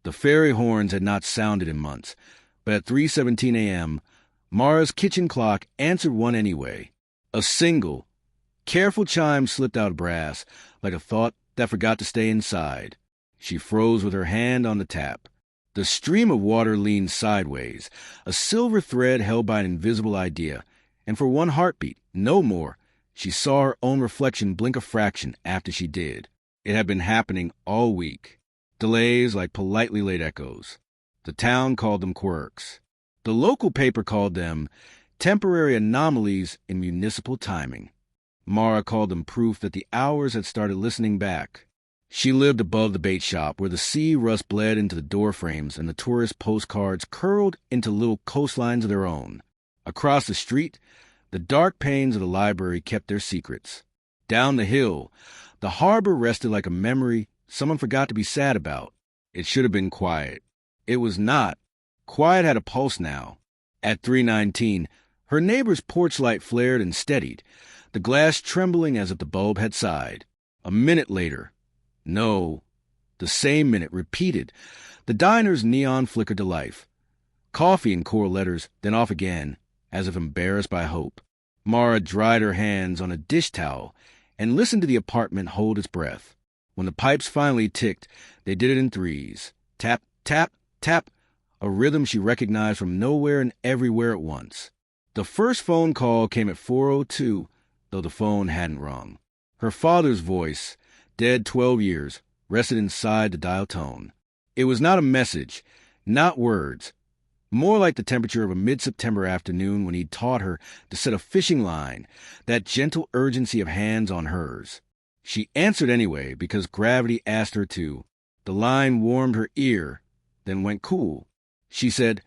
The ferry horns had not sounded in months, but at 3:17 a.m., Mara's kitchen clock answered one anyway. A single, careful chime slipped out of brass, like a thought that forgot to stay inside. She froze with her hand on the tap. The stream of water leaned sideways, a silver thread held by an invisible idea, and for one heartbeat, no more, she saw her own reflection blink a fraction after she did. It had been happening all week. Delays like politely late echoes. The town called them quirks. The local paper called them temporary anomalies in municipal timing. Mara called them proof that the hours had started listening back. She lived above the bait shop where the sea rust bled into the door frames and the tourist postcards curled into little coastlines of their own. Across the street, the dark panes of the library kept their secrets. Down the hill, the harbor rested like a memory someone forgot to be sad about. It should have been quiet. It was not. Quiet had a pulse now. At 3:19, her neighbor's porch light flared and steadied, the glass trembling as if the bulb had sighed. A minute later, no, the same minute repeated, the diner's neon flickered to life. Coffee in coral letters, then off again, as if embarrassed by hope. Mara dried her hands on a dish towel and listened to the apartment hold its breath. When the pipes finally ticked, they did it in threes. Tap, tap, tap, a rhythm she recognized from nowhere and everywhere at once. The first phone call came at 4:02, though the phone hadn't rung. Her father's voice, dead 12 years, rested inside the dial tone. It was not a message, not words, more like the temperature of a mid-September afternoon when he'd taught her to set a fishing line, that gentle urgency of hands on hers. She answered anyway because gravity asked her to. The line warmed her ear, then went cool. She said,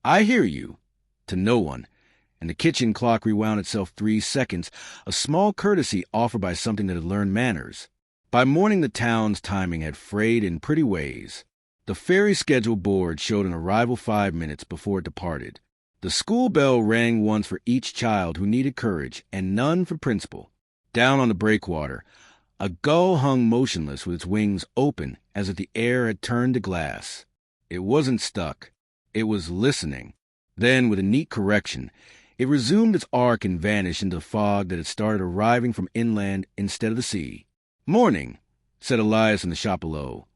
"I hear you," to no one, and the kitchen clock rewound itself 3 seconds, a small courtesy offered by something that had learned manners. By morning, the town's timing had frayed in pretty ways. The ferry schedule board showed an arrival 5 minutes before it departed. The school bell rang once for each child who needed courage, and none for principal. Down on the breakwater, a gull hung motionless with its wings open as if the air had turned to glass. It wasn't stuck. It was listening. Then, with a neat correction, it resumed its arc and vanished into the fog that had started arriving from inland instead of the sea. "Morning," said Elias in the shop below.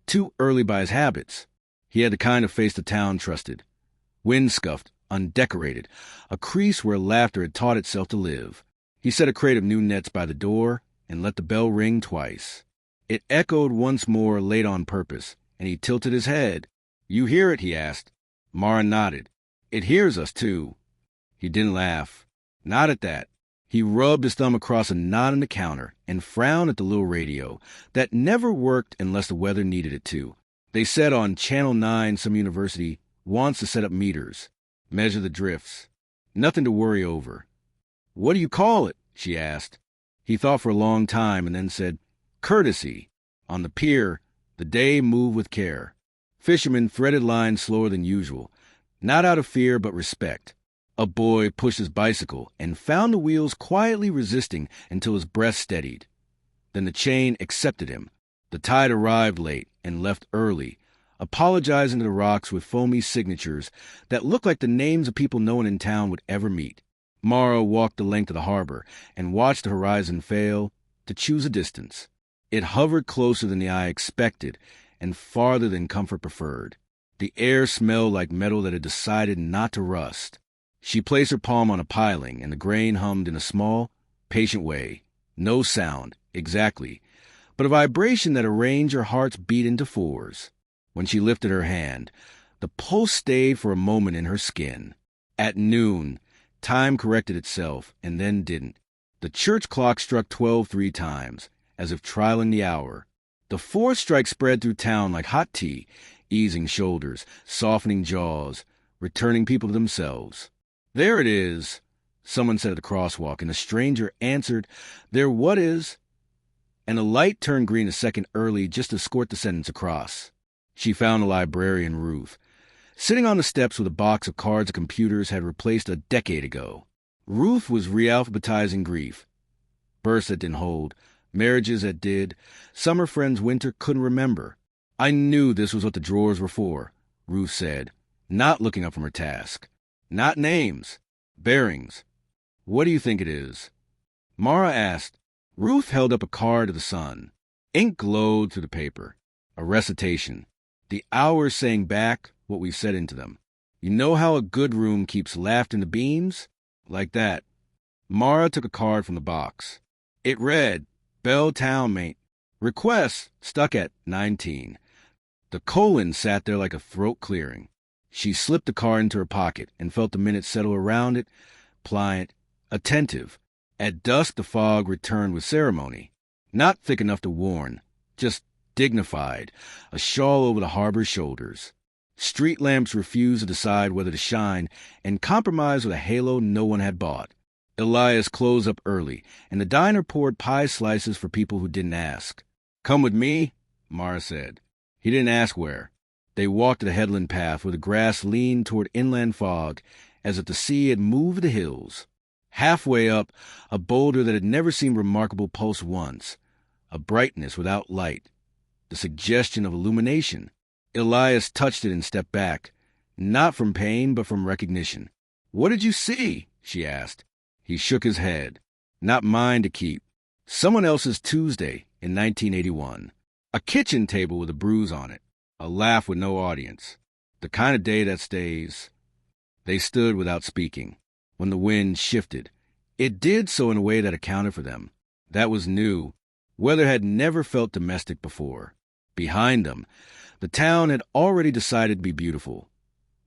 Too early by his habits. He had the kind of face the town trusted. Wind-scuffed, undecorated, a crease where laughter had taught itself to live. He set a crate of new nets by the door and let the bell ring twice. It echoed once more late on purpose, and he tilted his head. "You hear it?" he asked. Mara nodded. "It hears us, too." He didn't laugh. Not at that. He rubbed his thumb across a knot in the counter and frowned at the little radio that never worked unless the weather needed it to. They said on Channel 9 some university wants to set up meters, measure the drifts. Nothing to worry over. "What do you call it?" she asked. He thought for a long time and then said, "Courtesy." On the pier, the day moved with care. Fishermen threaded lines slower than usual, not out of fear but respect. A boy pushed his bicycle and found the wheels quietly resisting until his breath steadied. Then the chain accepted him. The tide arrived late and left early, apologizing to the rocks with foamy signatures that looked like the names of people no one in town would ever meet. Mara walked the length of the harbor and watched the horizon fail to choose a distance. It hovered closer than the eye expected and farther than comfort preferred. The air smelled like metal that had decided not to rust. She placed her palm on a piling, and the grain hummed in a small, patient way. No sound, exactly, but a vibration that arranged her heart's beat into fours. When she lifted her hand, the pulse stayed for a moment in her skin. At noon, time corrected itself, and then didn't. The church clock struck 12 3 times, as if trialing the hour. The fourth strike spread through town like hot tea, easing shoulders, softening jaws, returning people to themselves. "There it is," someone said at the crosswalk, and a stranger answered, "There what is?" And the light turned green a second early just to escort the sentence across. She found the librarian, Ruth, sitting on the steps with a box of cards and computers had replaced a decade ago. Ruth was re-alphabetizing grief. Births that didn't hold, marriages that did, summer friends winter couldn't remember. I knew this was what the drawers were for, Ruth said, not looking up from her task. Not names. Bearings. What do you think it is? Mara asked. Ruth held up a card to the sun. Ink glowed through the paper. A recitation. The hours saying back what we said into them. You know how a good room keeps laughter in the beams? Like that. Mara took a card from the box. It read, Bell Town Mate. Request stuck at 19. The colon sat there like a throat clearing. She slipped the card into her pocket and felt the minutes settle around it, pliant, attentive. At dusk, the fog returned with ceremony. Not thick enough to warn, just dignified, a shawl over the harbor's shoulders. Street lamps refused to decide whether to shine and compromised with a halo no one had bought. Elias closed up early, and the diner poured pie slices for people who didn't ask. Come with me, Mara said. He didn't ask where. They walked the headland path where the grass leaned toward inland fog, as if the sea had moved the hills. Halfway up, a boulder that had never seemed remarkable pulsed once, a brightness without light, the suggestion of illumination. Elias touched it and stepped back, not from pain but from recognition. What did you see? She asked. He shook his head. Not mine to keep. Someone else's Tuesday in 1981. A kitchen table with a bruise on it. A laugh with no audience. The kind of day that stays. They stood without speaking. When the wind shifted, it did so in a way that accounted for them. That was new. Weather had never felt domestic before. Behind them, the town had already decided to be beautiful.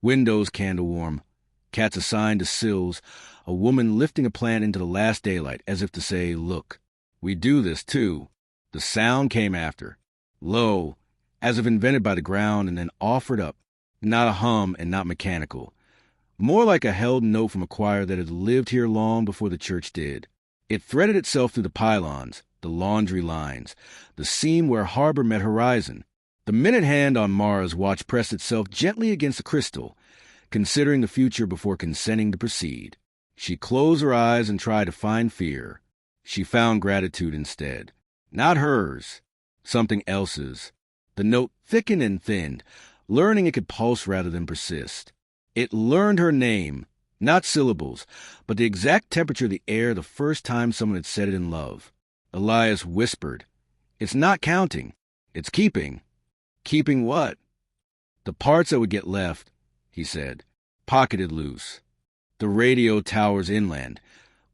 Windows candle warm, cats assigned to sills, a woman lifting a plant into the last daylight as if to say, look, we do this too. The sound came after, low, as if invented by the ground and then offered up, not a hum and not mechanical. More like a held note from a choir that had lived here long before the church did. It threaded itself through the pylons, the laundry lines, the seam where harbor met horizon. The minute hand on Mara's watch pressed itself gently against the crystal, considering the future before consenting to proceed. She closed her eyes and tried to find fear. She found gratitude instead. Not hers, something else's. The note thickened and thinned, learning it could pulse rather than persist. It learned her name, not syllables, but the exact temperature of the air the first time someone had said it in love. Elias whispered, It's not counting. It's keeping. Keeping what? The parts that would get left, he said, pocketed loose. The radio towers inland,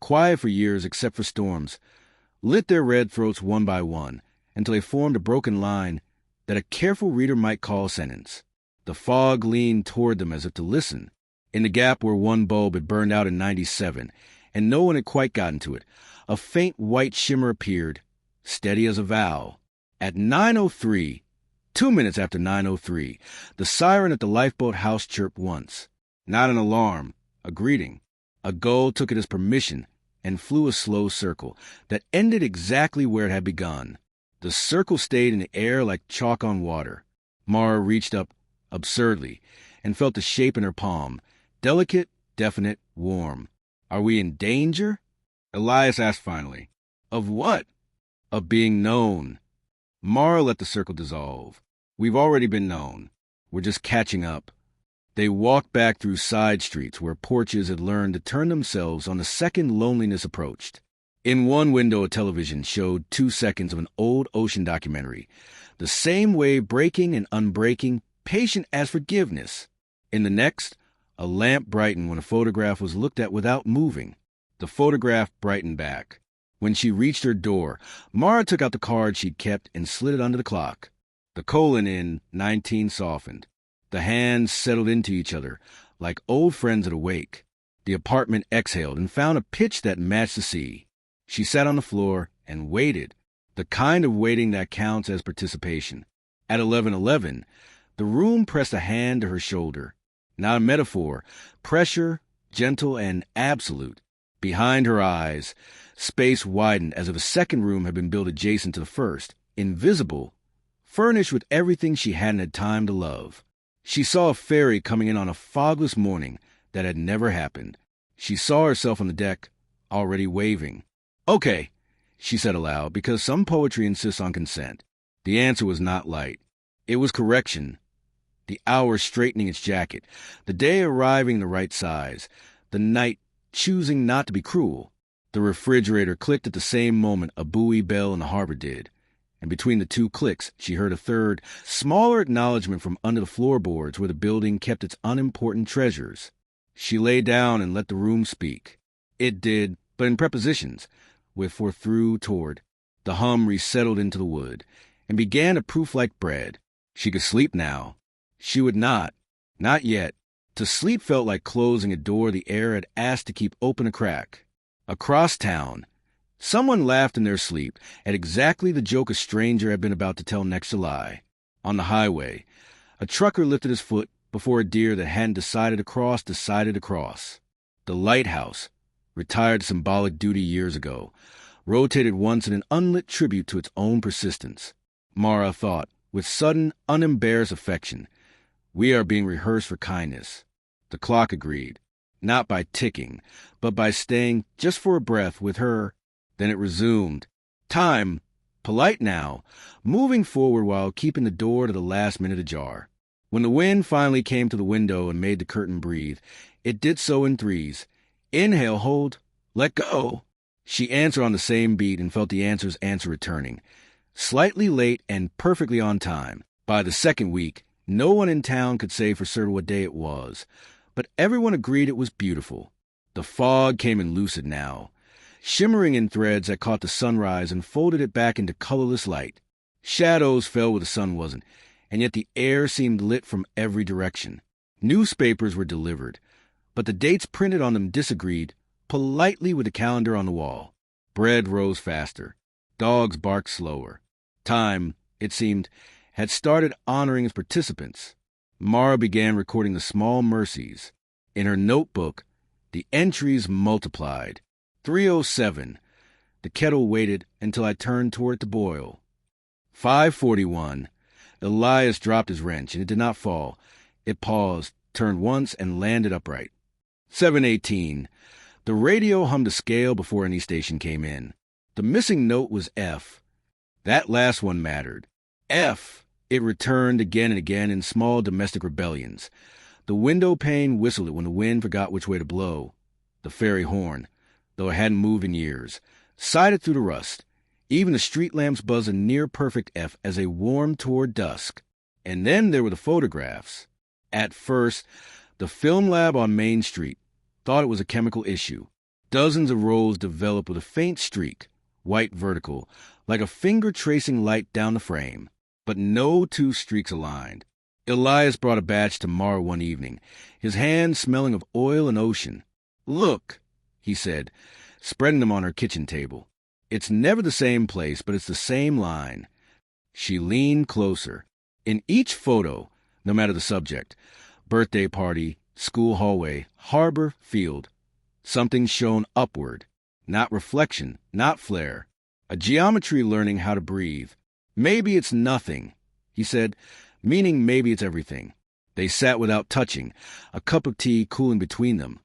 quiet for years except for storms, lit their red throats one by one until they formed a broken line that a careful reader might call a sentence. The fog leaned toward them as if to listen. In the gap where one bulb had burned out in 97, and no one had quite gotten to it, a faint white shimmer appeared, steady as a vow. At 9:03, 2 minutes after 9:03, the siren at the lifeboat house chirped once. Not an alarm, a greeting. A gull took it as permission and flew a slow circle that ended exactly where it had begun. The circle stayed in the air like chalk on water. Mara reached up absurdly and felt the shape in her palm, delicate, definite, warm. Are we in danger? Elias asked finally. Of what? Of being known. Mara let the circle dissolve. We've already been known. We're just catching up. They walked back through side streets where porches had learned to turn themselves on the second loneliness approached. In one window, a television showed 2 seconds of an old ocean documentary, the same wave breaking and unbreaking, patient as forgiveness. In the next, a lamp brightened when a photograph was looked at without moving. The photograph brightened back. When she reached her door, Mara took out the card she'd kept and slid it under the clock. The colon in 19 softened. The hands settled into each other like old friends at a wake. The apartment exhaled and found a pitch that matched the sea. She sat on the floor and waited, the kind of waiting that counts as participation. At 11:11, the room pressed a hand to her shoulder. Not a metaphor, pressure, gentle and absolute. Behind her eyes, space widened as if a second room had been built adjacent to the first, invisible, furnished with everything she hadn't had time to love. She saw a ferry coming in on a fogless morning that had never happened. She saw herself on the deck, already waving. Okay, she said aloud, because some poetry insists on consent. The answer was not light. It was correction. The hour straightening its jacket, the day arriving the right size, the night choosing not to be cruel. The refrigerator clicked at the same moment a buoy bell in the harbor did, and between the two clicks she heard a third, smaller acknowledgement from under the floorboards where the building kept its unimportant treasures. She lay down and let the room speak. It did, but in prepositions, with for, through, toward. The hum resettled into the wood, and began to proof like bread. She could sleep now. She would not yet. To sleep felt like closing a door the air had asked to keep open a crack. Across town, someone laughed in their sleep at exactly the joke a stranger had been about to tell next July. On the highway, a trucker lifted his foot before a deer that hadn't decided to cross. The lighthouse, retired to symbolic duty years ago, rotated once in an unlit tribute to its own persistence. Mara thought, with sudden, unembarrassed affection, "We are being rehearsed for kindness." The clock agreed, not by ticking, but by staying just for a breath with her. Then it resumed. Time, polite now, moving forward while keeping the door to the last minute ajar. When the wind finally came to the window and made the curtain breathe, it did so in threes. Inhale, hold, let go. She answered on the same beat and felt the answer's answer returning. Slightly late and perfectly on time. By the second week, no one in town could say for certain what day it was, but everyone agreed it was beautiful. The fog came in lucid now, shimmering in threads that caught the sunrise and folded it back into colorless light. Shadows fell where the sun wasn't, and yet the air seemed lit from every direction. Newspapers were delivered, but the dates printed on them disagreed politely with the calendar on the wall. Bread rose faster. Dogs barked slower. Time, it seemed, had started honoring its participants. Mara began recording the small mercies. In her notebook, the entries multiplied. 3:07. The kettle waited until I turned toward it to boil. 5:41. Elias dropped his wrench, and it did not fall. It paused, turned once, and landed upright. 7:18. The radio hummed a scale before any station came in. The missing note was F. That last one mattered. F. It returned again and again in small domestic rebellions. The window pane whistled it when the wind forgot which way to blow. The ferry horn, though it hadn't moved in years, sided through the rust. Even the street lamps buzzed a near-perfect F as they warmed toward dusk. And then there were the photographs. At first, the film lab on Main Street thought it was a chemical issue. Dozens of rolls developed with a faint streak, white vertical, like a finger tracing light down the frame. But no two streaks aligned. Elias brought a batch to Mara one evening, his hands smelling of oil and ocean. "Look," he said, spreading them on her kitchen table. "It's never the same place, but it's the same line." She leaned closer. In each photo, no matter the subject, birthday party, school hallway, harbor, field, something shone upward, not reflection, not flare, a geometry learning how to breathe. "Maybe it's nothing," he said, meaning maybe it's everything. They sat without touching, a cup of tea cooling between them.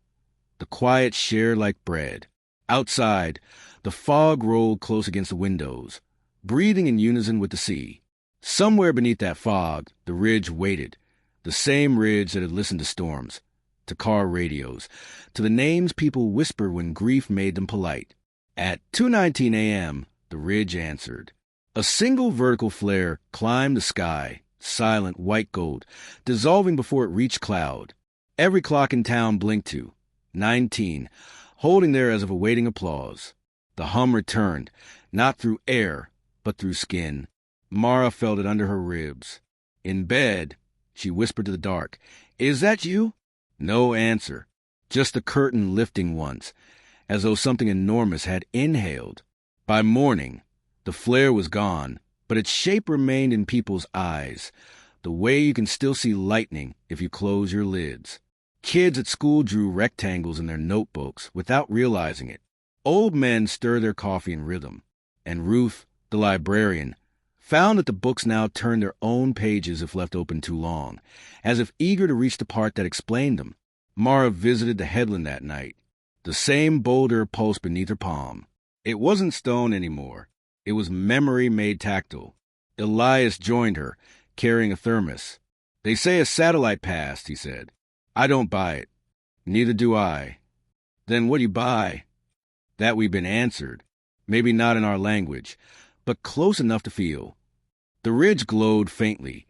The quiet shared like bread. Outside, the fog rolled close against the windows, breathing in unison with the sea. Somewhere beneath that fog, the ridge waited, the same ridge that had listened to storms, to car radios, to the names people whispered when grief made them polite. At 2:19 a.m., the ridge answered. A single vertical flare climbed the sky, silent white gold, dissolving before it reached cloud. Every clock in town blinked to. 19, holding there as if awaiting applause. The hum returned, not through air, but through skin. Mara felt it under her ribs. In bed, she whispered to the dark, "Is that you?" No answer, just the curtain lifting once, as though something enormous had inhaled. By morning, the flare was gone, but its shape remained in people's eyes, the way you can still see lightning if you close your lids. Kids at school drew rectangles in their notebooks without realizing it. Old men stirred their coffee in rhythm, and Ruth, the librarian, found that the books now turned their own pages if left open too long, as if eager to reach the part that explained them. Mara visited the headland that night. The same boulder pulsed beneath her palm. It wasn't stone anymore. It was memory made tactile. Elias joined her, carrying a thermos. "They say a satellite passed," he said. "I don't buy it." "Neither do I." "Then what do you buy?" "That we've been answered. Maybe not in our language, but close enough to feel." The ridge glowed faintly,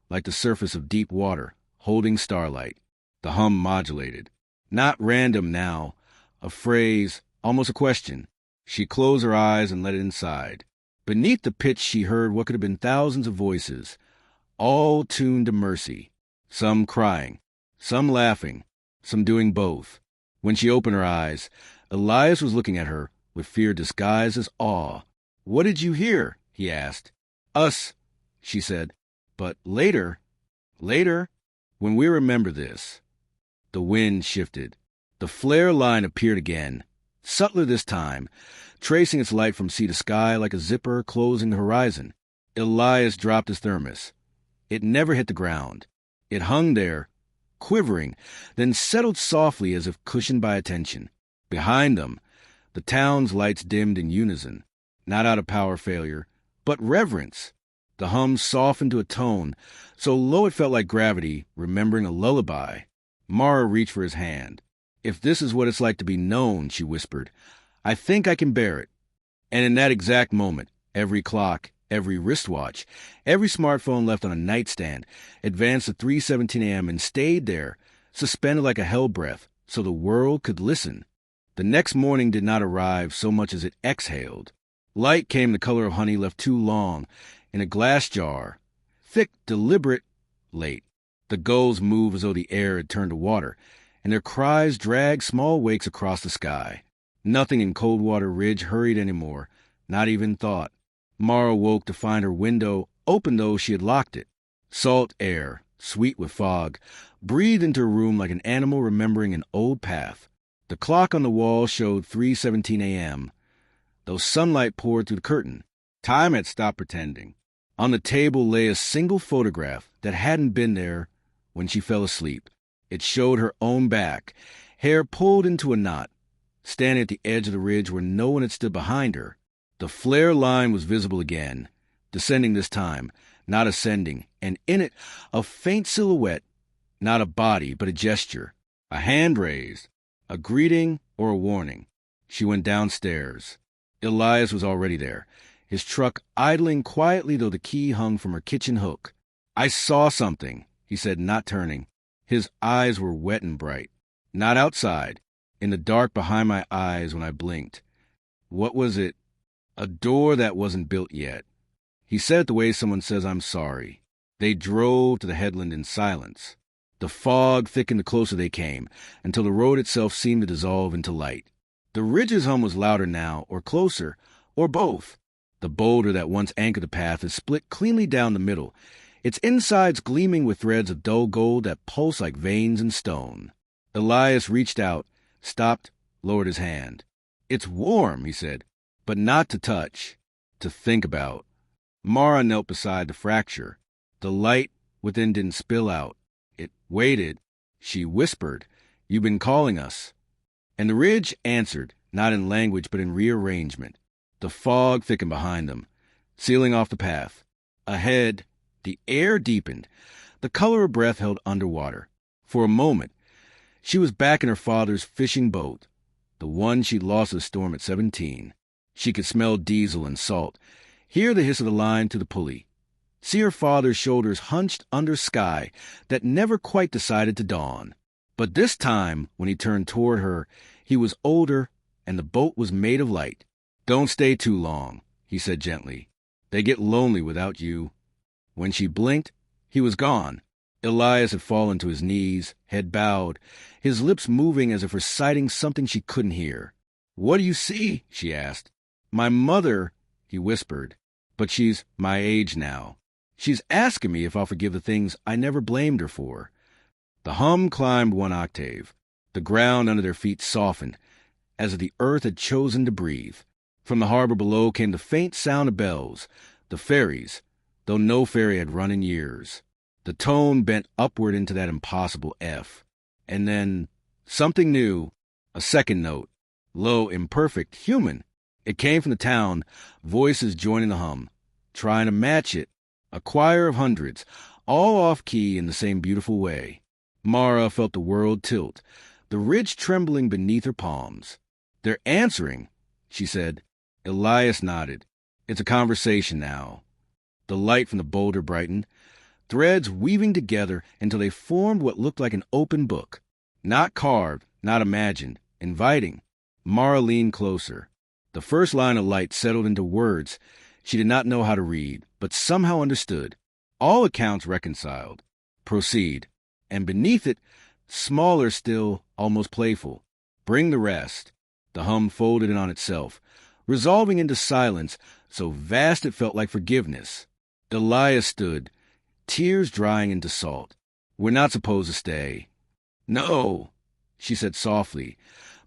like the surface of deep water, holding starlight. The hum modulated. Not random now. A phrase, almost a question. She closed her eyes and let it inside. Beneath the pitch she heard what could have been thousands of voices, all tuned to mercy. Some crying, some laughing, some doing both. When she opened her eyes, Elias was looking at her with fear disguised as awe. "What did you hear?" he asked. "Us," she said. "But later, when we remember this." The wind shifted. The flare line appeared again, subtler this time, tracing its light from sea to sky like a zipper closing the horizon. Elias dropped his thermos. It never hit the ground. It hung there, quivering, then settled softly as if cushioned by attention. Behind them, the town's lights dimmed in unison, not out of power failure, but reverence. The hum softened to a tone, so low it felt like gravity, remembering a lullaby. Mara reached for his hand. "If this is what it's like to be known," she whispered, "I think I can bear it." And in that exact moment, every clock, every wristwatch, every smartphone left on a nightstand advanced to 3:17 a.m. and stayed there, suspended like a hell breath, so the world could listen. The next morning did not arrive so much as it exhaled. Light came the color of honey left too long, in a glass jar. Thick, deliberate, late. The gulls moved as though the air had turned to water, and their cries dragged small wakes across the sky. Nothing in Coldwater Ridge hurried anymore, not even thought. Mara woke to find her window open though she had locked it. Salt air, sweet with fog, breathed into her room like an animal remembering an old path. The clock on the wall showed 3:17 a.m., though sunlight poured through the curtain. Time had stopped pretending. On the table lay a single photograph that hadn't been there when she fell asleep. It showed her own back, hair pulled into a knot, standing at the edge of the ridge where no one had stood behind her. The flare line was visible again, descending this time, not ascending, and in it a faint silhouette, not a body, but a gesture, a hand raised, a greeting or a warning. She went downstairs. Elias was already there, his truck idling quietly though the key hung from her kitchen hook. "I saw something," he said, not turning. His eyes were wet and bright. "Not outside, in the dark behind my eyes when I blinked." "What was it?" "A door that wasn't built yet." He said it the way someone says, "I'm sorry." They drove to the headland in silence. The fog thickened the closer they came, until the road itself seemed to dissolve into light. The ridge's hum was louder now, or closer, or both. The boulder that once anchored the path is split cleanly down the middle, its insides gleaming with threads of dull gold that pulse like veins in stone. Elias reached out, stopped, lowered his hand. "It's warm," he said, "but not to touch, to think about." Mara knelt beside the fracture. The light within didn't spill out. It waited. She whispered, "You've been calling us." And the ridge answered, not in language but in rearrangement. The fog thickened behind them, sealing off the path. Ahead, the air deepened. The color of breath held underwater. For a moment, she was back in her father's fishing boat, the one she'd lost to the storm at 17. She could smell diesel and salt, hear the hiss of the line to the pulley, see her father's shoulders hunched under sky that never quite decided to dawn. But this time, when he turned toward her, he was older, and the boat was made of light. "Don't stay too long," he said gently. "They get lonely without you." When she blinked, he was gone. Elias had fallen to his knees, head bowed, his lips moving as if reciting something she couldn't hear. "What do you see?" she asked. "My mother," he whispered, "but she's my age now. She's asking me if I'll forgive the things I never blamed her for." The hum climbed one octave. The ground under their feet softened, as if the earth had chosen to breathe. From the harbor below came the faint sound of bells, the ferries, though no ferry had run in years. The tone bent upward into that impossible F. And then something new, a second note, low, imperfect, human. It came from the town, voices joining the hum, trying to match it, A choir of hundreds, all off-key in the same beautiful way. Mara felt the world tilt, the ridge trembling beneath her palms. "They're answering," she said. Elias nodded. "It's a conversation now." The light from the boulder brightened, threads weaving together until they formed what looked like an open book. Not carved, not imagined, inviting. Mara leaned closer. The first line of light settled into words she did not know how to read, but somehow understood. All accounts reconciled. Proceed. And beneath it, smaller still, almost playful. Bring the rest. The hum folded in on itself, resolving into silence so vast it felt like forgiveness. Elias stood, tears drying into salt. "We're not supposed to stay." "No," she said softly,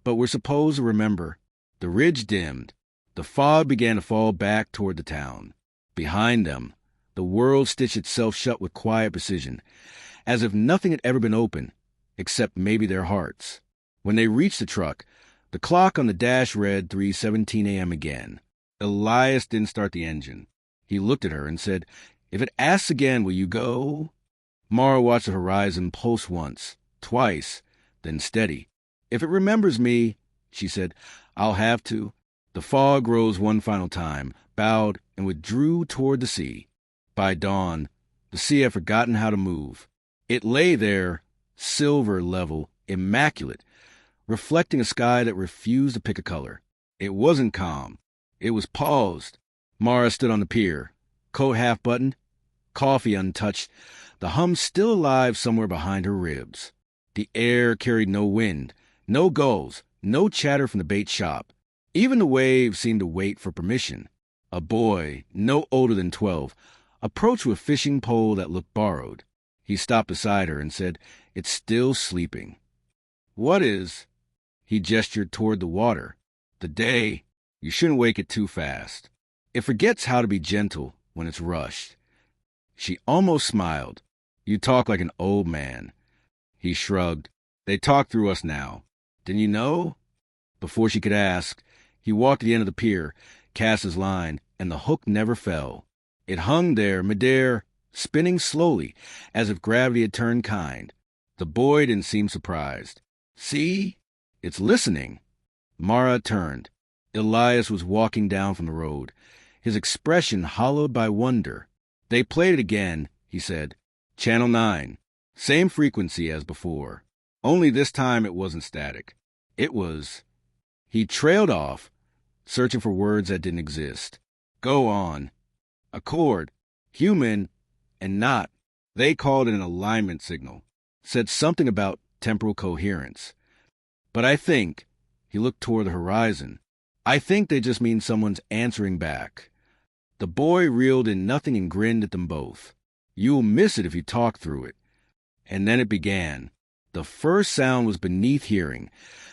"but we're supposed to remember." The ridge dimmed. The fog began to fall back toward the town. Behind them, the world stitched itself shut with quiet precision, as if nothing had ever been open, except maybe their hearts. When they reached the truck, the clock on the dash read 3:17 a.m. again. Elias didn't start the engine. He looked at her and said, "If it asks again, will you go?" Mara watched the horizon pulse once, twice, then steady. "If it remembers me," she said, "I'll have to." The fog rose one final time, bowed, and withdrew toward the sea. By dawn, the sea had forgotten how to move. It lay there, silver level, immaculate, reflecting a sky that refused to pick a color. It wasn't calm. It was paused. Mara stood on the pier, coat half buttoned, coffee untouched, the hum still alive somewhere behind her ribs. The air carried no wind, no gulls, no chatter from the bait shop. Even the waves seemed to wait for permission. A boy, no older than 12, approached with a fishing pole that looked borrowed. He stopped beside her and said, "It's still sleeping." "What is?" He gestured toward the water. "The day. You shouldn't wake it too fast. It forgets how to be gentle when it's rushed." She almost smiled. "You talk like an old man." He shrugged. "They talk through us now. Didn't you know?" Before she could ask, he walked to the end of the pier, cast his line, and the hook never fell. It hung there, midair, spinning slowly, as if gravity had turned kind. The boy didn't seem surprised. "See? It's listening." Mara turned. Elias was walking down from the road, his expression hollowed by wonder. "They played it again," he said. "Channel 9. Same frequency as before. Only this time it wasn't static. It was..." He trailed off, searching for words that didn't exist. "Go on." "Accord. Human and not. They called it an alignment signal. Said something about temporal coherence. But I think," he looked toward the horizon, "I think they just mean someone's answering back." The boy reeled in nothing and grinned at them both. "You'll miss it if you talk through it." And then it began. The first sound was beneath hearing,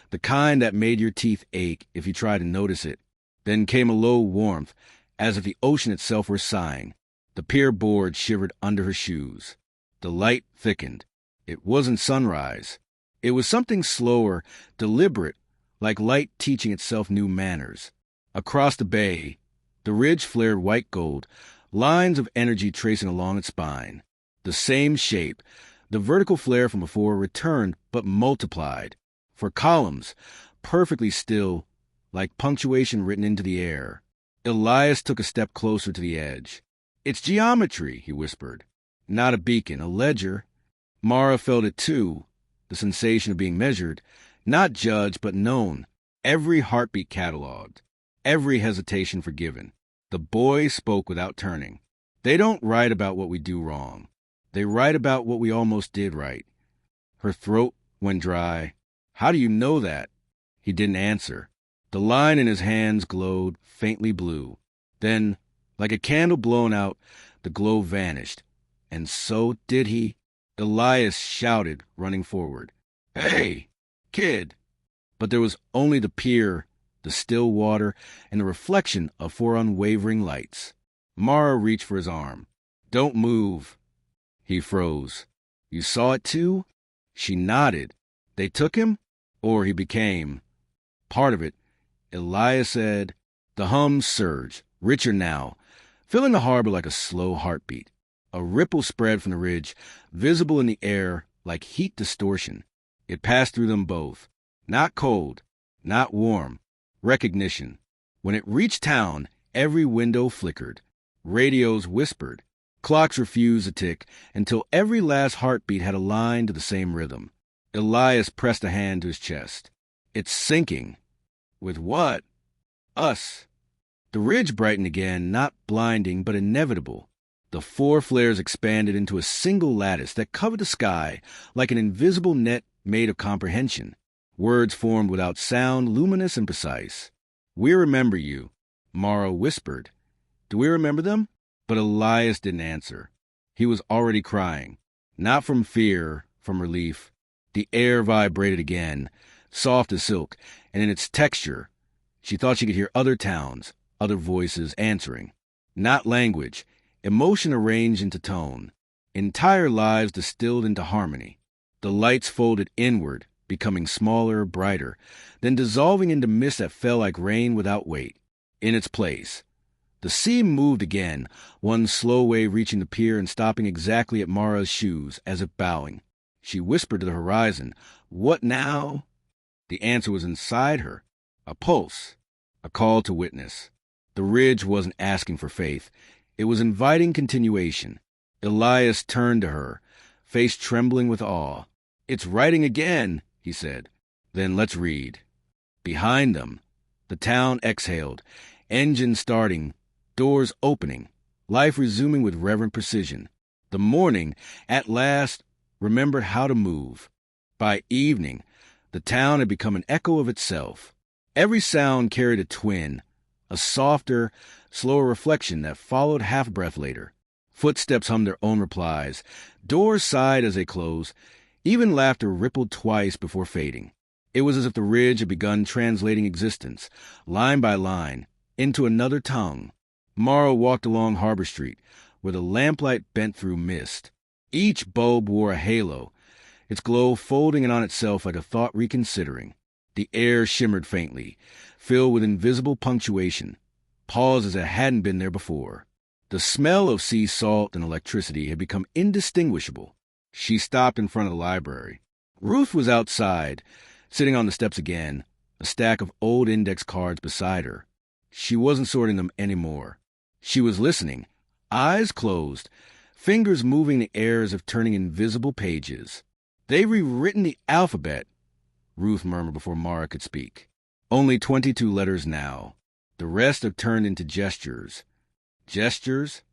the kind that made your teeth ache if you tried to notice it. Then came a low warmth, as if the ocean itself were sighing. The pier board shivered under her shoes. The light thickened. It wasn't sunrise. It was something slower, deliberate, like light teaching itself new manners. Across the bay, the ridge flared white gold, lines of energy tracing along its spine. The same shape, the vertical flare from before returned but multiplied. For columns, perfectly still, like punctuation written into the air. Elias took a step closer to the edge. "It's geometry," he whispered. "Not a beacon, a ledger." Mara felt it too, the sensation of being measured, not judged but known, every heartbeat cataloged, every hesitation forgiven. The boy spoke without turning. "They don't write about what we do wrong. They write about what we almost did right." Her throat went dry. "How do you know that?" He didn't answer. The line in his hands glowed faintly blue. Then, like a candle blown out, the glow vanished. And so did he. Elias shouted, running forward. "Hey, kid!" But there was only the pier, the still water, and the reflection of four unwavering lights. Mara reached for his arm. "Don't move." He froze. "You saw it too?" She nodded. "They took him? Or he became part of it." Elias said. The hum surged, richer now, filling the harbor like a slow heartbeat. A ripple spread from the ridge, visible in the air like heat distortion. It passed through them both. Not cold, not warm. Recognition. When it reached town, every window flickered. Radios whispered. Clocks refused to tick until every last heartbeat had aligned to the same rhythm. Elias pressed a hand to his chest. It's sinking. With what? Us. The ridge brightened again, not blinding, but inevitable. The 4 flares expanded into a single lattice that covered the sky like an invisible net made of comprehension. Words formed without sound, luminous and precise. We remember you, Mara whispered. Do we remember them? But Elias didn't answer. He was already crying. Not from fear, from relief. The air vibrated again, soft as silk, and in its texture, she thought she could hear other towns, other voices answering. Not language, emotion arranged into tone. Entire lives distilled into harmony. The lights folded inward, becoming smaller, brighter, then dissolving into mist that fell like rain without weight. In its place, the sea moved again, one slow wave reaching the pier and stopping exactly at Mara's shoes, as if bowing. She whispered to the horizon, "What now?" The answer was inside her, a pulse, a call to witness. The ridge wasn't asking for faith. It was inviting continuation. Elias turned to her, face trembling with awe. "It's writing again," he said. "Then let's read." Behind them, the town exhaled, engine starting, doors opening, life resuming with reverent precision. The morning, at last, remembered how to move. By evening, the town had become an echo of itself. Every sound carried a twin, a softer, slower reflection that followed half a breath later. Footsteps hummed their own replies. Doors sighed as they closed. Even laughter rippled twice before fading. It was as if the ridge had begun translating existence, line by line, into another tongue. Mara walked along Harbor Street, where the lamplight bent through mist. Each bulb wore a halo, its glow folding in on itself like a thought reconsidering. The air shimmered faintly, filled with invisible punctuation, pauses that hadn't been there before. The smell of sea salt and electricity had become indistinguishable. She stopped in front of the library. Ruth was outside, sitting on the steps again, a stack of old index cards beside her. She wasn't sorting them anymore. She was listening, eyes closed, fingers moving the air as if turning invisible pages. "They've rewritten the alphabet," Ruth murmured before Mara could speak. "Only 22 letters now. The rest have turned into gestures." Gestures?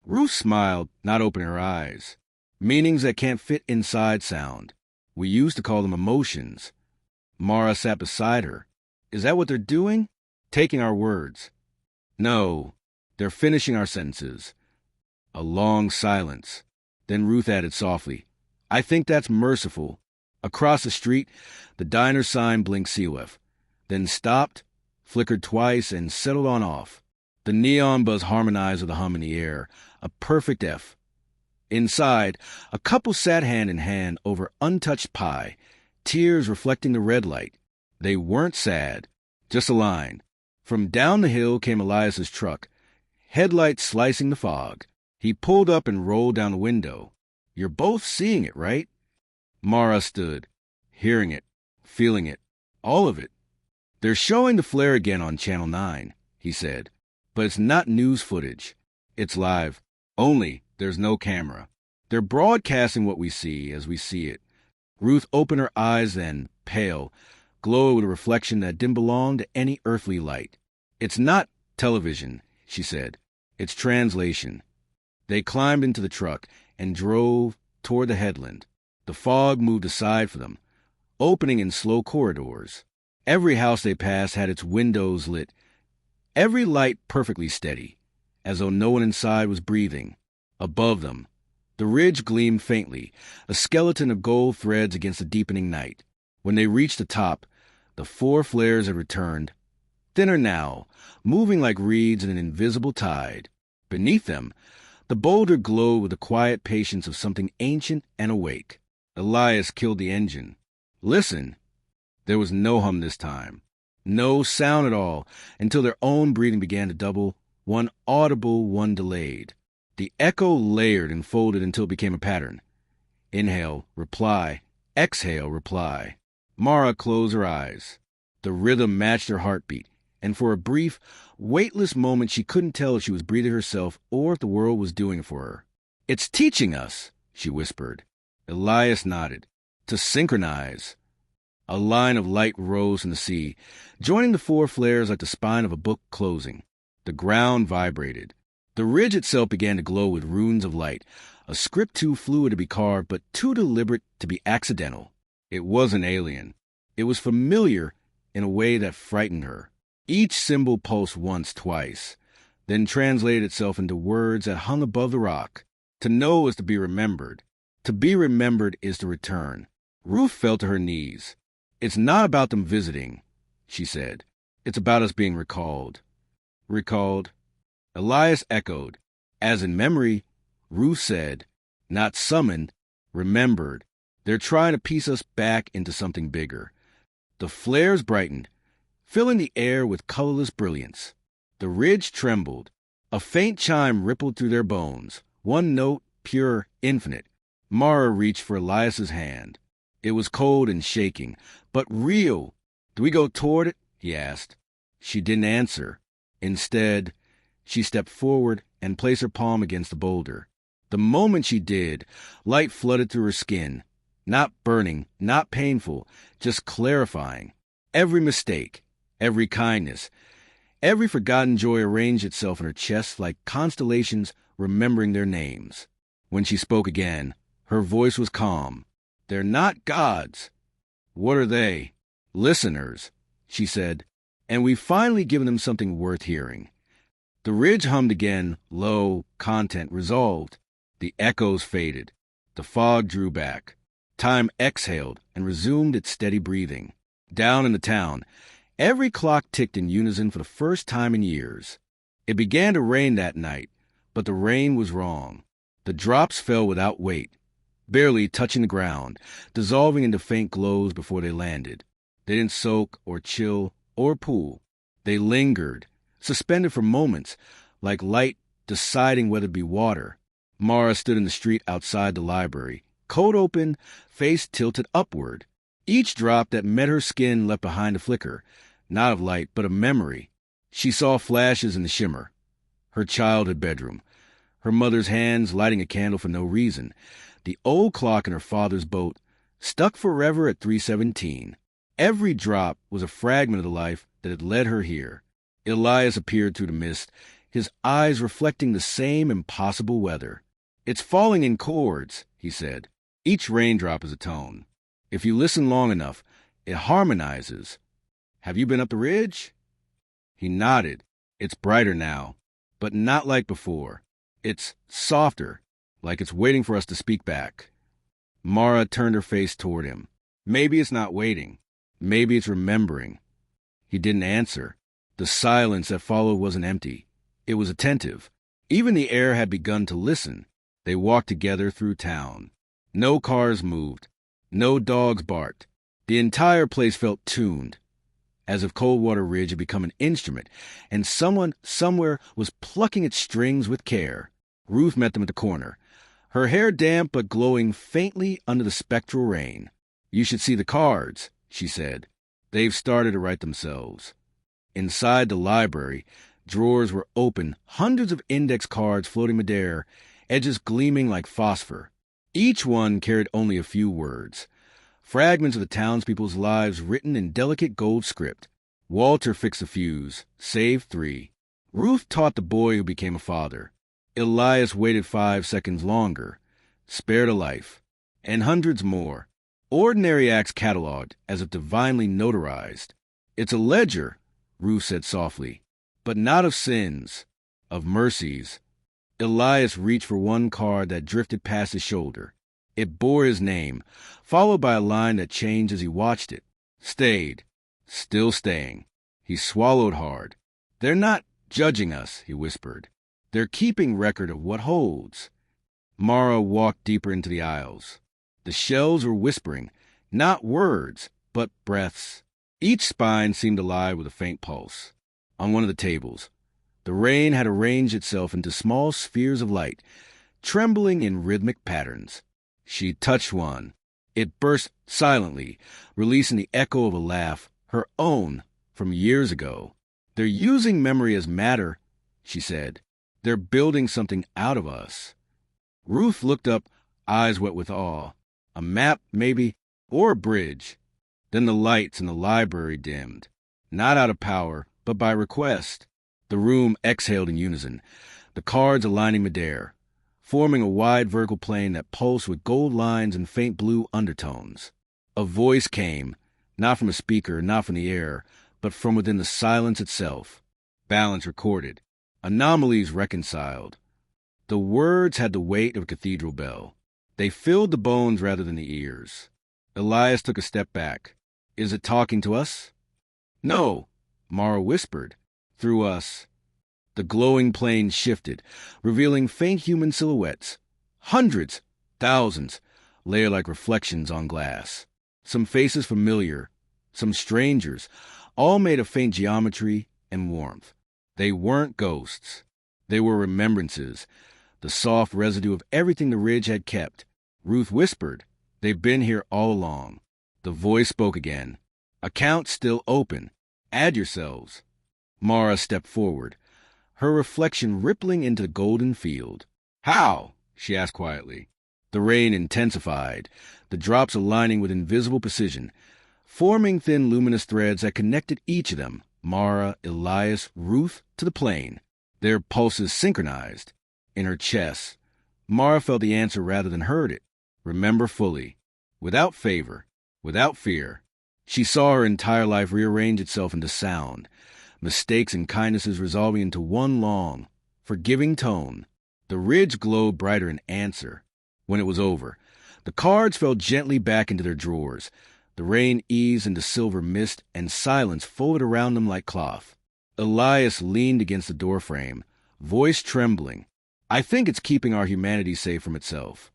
Ruth smiled, not opening her eyes. "Meanings that can't fit inside sound. We used to call them emotions." Mara sat beside her. "Is that what they're doing? Taking our words?" "No, they're finishing our sentences." A long silence. Then Ruth added softly, "I think that's merciful." Across the street, the diner sign blinked COF, then stopped, flickered twice, and settled on off. The neon buzz harmonized with the hum in the air, a perfect F. Inside, a couple sat hand in hand over untouched pie, tears reflecting the red light. They weren't sad, just a line. From down the hill came Elias's truck, headlights slicing the fog. He pulled up and rolled down the window. "You're both seeing it, right?" Mara stood, hearing it, feeling it, all of it. "They're showing the flare again on Channel 9, he said. "But it's not news footage. It's live. Only there's no camera. They're broadcasting what we see as we see it." Ruth opened her eyes then, pale, glowed with a reflection that didn't belong to any earthly light. "It's not television," she said. "It's translation." They climbed into the truck and drove toward the headland. The fog moved aside for them, opening in slow corridors. Every house they passed had its windows lit, every light perfectly steady, as though no one inside was breathing. Above them, the ridge gleamed faintly, a skeleton of gold threads against the deepening night. When they reached the top, the 4 flares had returned, thinner now, moving like reeds in an invisible tide. Beneath them, the boulder glowed with the quiet patience of something ancient and awake. Elias killed the engine. "Listen." There was no hum this time. No sound at all, until their own breathing began to double, one audible, one delayed. The echo layered and folded until it became a pattern. Inhale, reply. Exhale, reply. Mara closed her eyes. The rhythm matched her heartbeat, and for a brief, weightless moment she couldn't tell if she was breathing herself or if the world was doing it for her. "It's teaching us," she whispered. Elias nodded. "To synchronize." A line of light rose from the sea, joining the four flares like the spine of a book closing. The ground vibrated. The ridge itself began to glow with runes of light, a script too fluid to be carved but too deliberate to be accidental. It wasn't alien. It was familiar in a way that frightened her. Each symbol pulsed once, twice, then translated itself into words that hung above the rock. To know is to be remembered. To be remembered is to return. Ruth fell to her knees. "It's not about them visiting," she said. "It's about us being recalled." "Recalled?" Elias echoed. "As in memory," Ruth said. "Not summoned, remembered. They're trying to piece us back into something bigger." The flares brightened, filling the air with colorless brilliance. The ridge trembled. A faint chime rippled through their bones. One note, pure, infinite. Mara reached for Elias's hand. It was cold and shaking, but real. "Do we go toward it?" he asked. She didn't answer. Instead, she stepped forward and placed her palm against the boulder. The moment she did, light flooded through her skin. Not burning, not painful, just clarifying. Every mistake, every kindness, every forgotten joy arranged itself in her chest like constellations remembering their names. When she spoke again, her voice was calm. "They're not gods." "What are they?" "Listeners," she said, "and we've finally given them something worth hearing." The ridge hummed again, low, content resolved. The echoes faded. The fog drew back. Time exhaled and resumed its steady breathing. Down in the town, every clock ticked in unison for the first time in years. It began to rain that night, but the rain was wrong. The drops fell without weight, barely touching the ground, dissolving into faint glows before they landed. They didn't soak or chill or pool. They lingered, suspended for moments, like light deciding whether to be water. Mara stood in the street outside the library, coat open, face tilted upward. Each drop that met her skin left behind a flicker, not of light, but of memory. She saw flashes in the shimmer. Her childhood bedroom, her mother's hands lighting a candle for no reason, the old clock in her father's boat, stuck forever at 3:17. Every drop was a fragment of the life that had led her here. Elias appeared through the mist, his eyes reflecting the same impossible weather. "It's falling in chords," he said. "Each raindrop is a tone. If you listen long enough, it harmonizes. Have you been up the ridge?" He nodded. "It's brighter now, but not like before. It's softer, like it's waiting for us to speak back." Mara turned her face toward him. "Maybe it's not waiting. Maybe it's remembering." He didn't answer. The silence that followed wasn't empty. It was attentive. Even the air had begun to listen. They walked together through town. No cars moved. No dogs barked. The entire place felt tuned, as if Coldwater Ridge had become an instrument, and someone somewhere was plucking its strings with care. Ruth met them at the corner, her hair damp but glowing faintly under the spectral rain. "You should see the cards," she said. "They've started to write themselves." Inside the library, drawers were open, hundreds of index cards floating midair, edges gleaming like phosphor. Each one carried only a few words, fragments of the townspeople's lives written in delicate gold script. Walter fixed the fuse, saved 3. Ruth taught the boy who became a father. Elias waited 5 seconds longer, spared a life, and hundreds more. Ordinary acts cataloged as if divinely notarized. "It's a ledger," Ruth said softly, "but not of sins, of mercies." Elias reached for one card that drifted past his shoulder. It bore his name, followed by a line that changed as he watched it. "Stayed. Still staying." He swallowed hard. "They're not judging us," he whispered. "They're keeping record of what holds." Mara walked deeper into the aisles. The shelves were whispering, not words, but breaths. Each spine seemed alive with a faint pulse. On one of the tables, The rain had arranged itself into small spheres of light, trembling in rhythmic patterns. She touched one. It burst silently, releasing the echo of a laugh, her own, from years ago. "They're using memory as matter," she said. "They're building something out of us." Ruth looked up, eyes wet with awe. A map, maybe, or a bridge. Then the lights in the library dimmed, not out of power, but by request. The room exhaled in unison, the cards aligning midair, forming a wide vertical plane that pulsed with gold lines and faint blue undertones. A voice came, not from a speaker, not from the air, but from within the silence itself. Balance recorded. Anomalies reconciled. The words had the weight of a cathedral bell. They filled the bones rather than the ears. Elias took a step back. "Is it talking to us?" "No," Mara whispered. "Through us." The glowing plane shifted, revealing faint human silhouettes. Hundreds, thousands, lay like reflections on glass. Some faces familiar, some strangers, all made of faint geometry and warmth. They weren't ghosts. They were remembrances, the soft residue of everything the ridge had kept. Ruth whispered, "They've been here all along." The voice spoke again. "Account still open. Add yourselves." Mara stepped forward, her reflection rippling into the golden field. "How?" she asked quietly. The rain intensified, the drops aligning with invisible precision, forming thin luminous threads that connected each of them, Mara, Elias, Ruth, to the plane. Their pulses synchronized. In her chest, Mara felt the answer rather than heard it. Remember fully. Without favor. Without fear. She saw her entire life rearrange itself into sound, mistakes and kindnesses resolving into one long, forgiving tone. The ridge glowed brighter in answer. When it was over, the cards fell gently back into their drawers. The rain eased into silver mist, and silence folded around them like cloth. Elias leaned against the doorframe, voice trembling. "I think it's keeping our humanity safe from itself."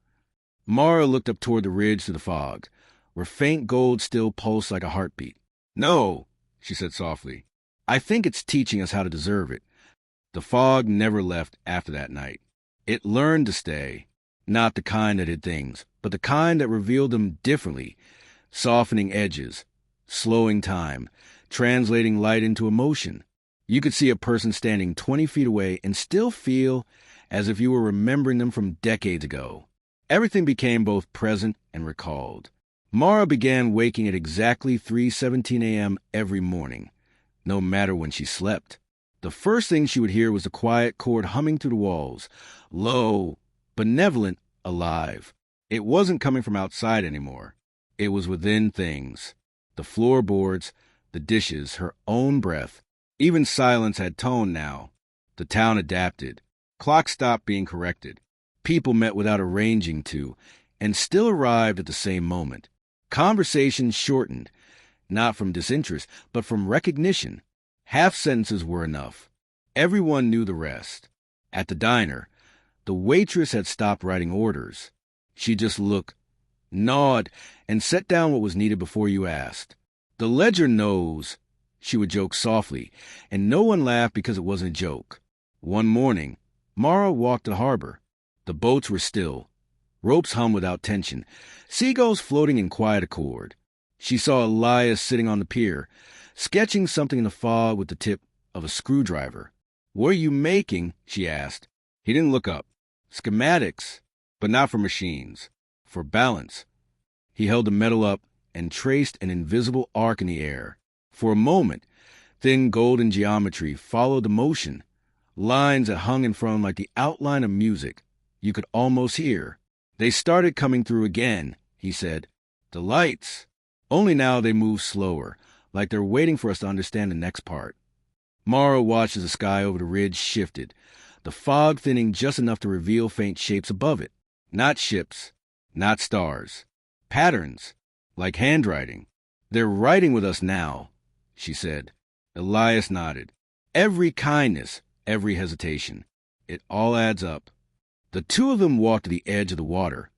Mara looked up toward the ridge through the fog, where faint gold still pulsed like a heartbeat. "No," she said softly. "I think it's teaching us how to deserve it." The fog never left after that night. It learned to stay, not the kind that hid things, but the kind that revealed them differently, softening edges, slowing time, translating light into emotion. You could see a person standing 20 feet away and still feel as if you were remembering them from decades ago. Everything became both present and recalled. Mara began waking at exactly 3:17 a.m. every morning, no matter when she slept. The first thing she would hear was the quiet chord humming through the walls, low, benevolent, alive. It wasn't coming from outside anymore. It was within things. The floorboards, the dishes, her own breath. Even silence had tone now. The town adapted. Clocks stopped being corrected. People met without arranging to, and still arrived at the same moment. Conversations shortened, not from disinterest, but from recognition. Half sentences were enough. Everyone knew the rest. At the diner, the waitress had stopped writing orders. She just looked, gnawed, and set down what was needed before you asked. "The ledger knows," she would joke softly, and no one laughed because it wasn't a joke. One morning, Mara walked the harbor. The boats were still. Ropes hummed without tension, seagulls floating in quiet accord. She saw Elias sitting on the pier, sketching something in the fog with the tip of a screwdriver. "What are you making?" she asked. He didn't look up. "Schematics, but not for machines. For balance." He held the metal up and traced an invisible arc in the air. For a moment, thin golden geometry followed the motion, lines that hung in front like the outline of music you could almost hear. "They started coming through again," he said. "The lights." Only now they moved slower, like they're waiting for us to understand the next part. Mara watched as the sky over the ridge shifted, the fog thinning just enough to reveal faint shapes above it. Not ships, not stars. Patterns, like handwriting. "They're writing with us now," she said. Elias nodded. "Every kindness, every hesitation. It all adds up." The two of them walked to the edge of the water,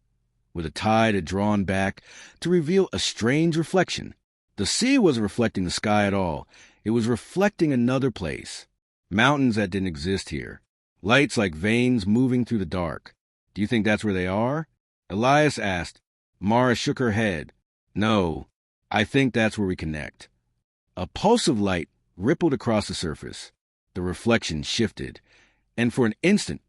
where the tide had drawn back to reveal a strange reflection. The sea wasn't reflecting the sky at all. It was reflecting another place. Mountains that didn't exist here. Lights like veins moving through the dark. Do you think that's where they are? Elias asked. Mara shook her head. No, I think that's where we connect. A pulse of light rippled across the surface. The reflection shifted, and for an instant,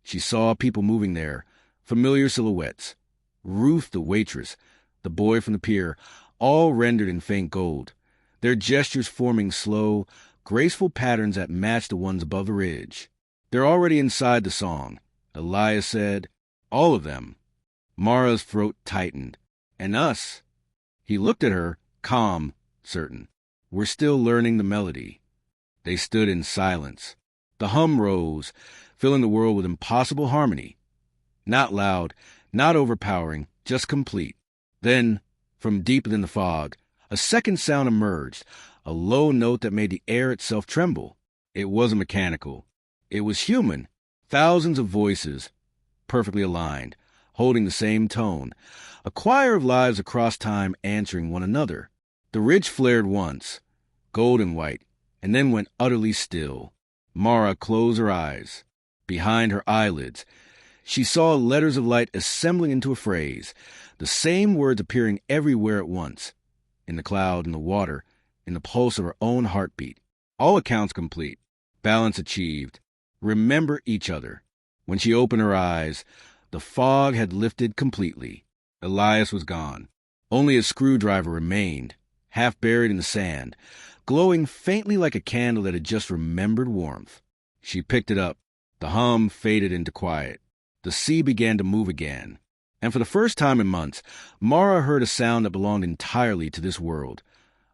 she saw people moving there, familiar silhouettes. Ruth, the waitress, the boy from the pier, all rendered in faint gold, their gestures forming slow, graceful patterns that matched the ones above the ridge. They're already inside the song, Elias said. All of them. Mara's throat tightened. And us? He looked at her, calm, certain. We're still learning the melody. They stood in silence. The hum rose, filling the world with impossible harmony. Not loud, not overpowering, just complete. Then, from deep within the fog, a second sound emerged, a low note that made the air itself tremble. It wasn't mechanical. It was human. Thousands of voices, perfectly aligned, holding the same tone. A choir of lives across time answering one another. The ridge flared once, gold and white, and then went utterly still. Mara closed her eyes. Behind her eyelids, she saw letters of light assembling into a phrase, the same words appearing everywhere at once, in the cloud, in the water, in the pulse of her own heartbeat. All accounts complete, balance achieved. Remember each other. When she opened her eyes, the fog had lifted completely. Elias was gone. Only a screwdriver remained, half buried in the sand, glowing faintly like a candle that had just remembered warmth. She picked it up. The hum faded into quiet. The sea began to move again. And for the first time in months, Mara heard a sound that belonged entirely to this world.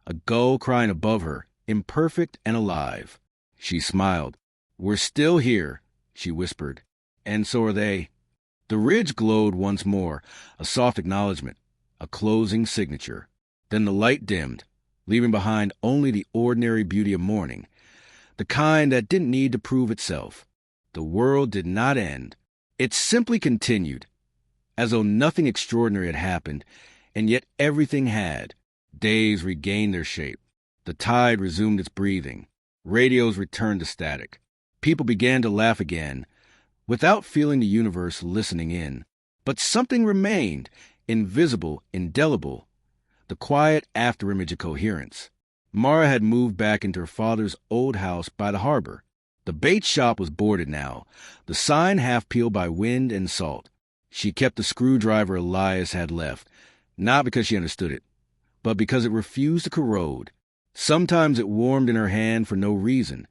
A gull crying above her, imperfect and alive. She smiled. We're still here, she whispered. And so are they. The ridge glowed once more, a soft acknowledgement, a closing signature. Then the light dimmed, leaving behind only the ordinary beauty of morning, the kind that didn't need to prove itself. The world did not end. It simply continued, as though nothing extraordinary had happened, and yet everything had. Days regained their shape. The tide resumed its breathing. Radios returned to static. People began to laugh again, without feeling the universe listening in. But something remained, invisible, indelible, the quiet afterimage of coherence. Mara had moved back into her father's old house by the harbor. The bait shop was boarded now, the sign half peeled by wind and salt. She kept the screwdriver Elias had left, not because she understood it, but because it refused to corrode. Sometimes it warmed in her hand for no reason,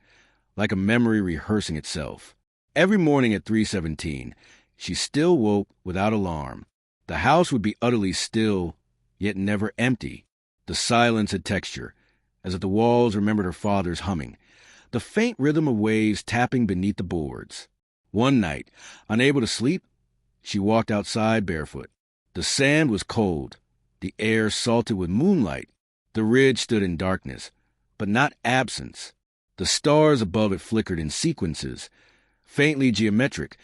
like a memory rehearsing itself. Every morning at 3:17, she still woke without alarm. The house would be utterly still, yet never empty. The silence had texture, as if the walls remembered her father's humming, the faint rhythm of waves tapping beneath the boards. One night, unable to sleep, she walked outside barefoot. The sand was cold, the air salted with moonlight. The ridge stood in darkness, but not absence. The stars above it flickered in sequences, faintly geometric,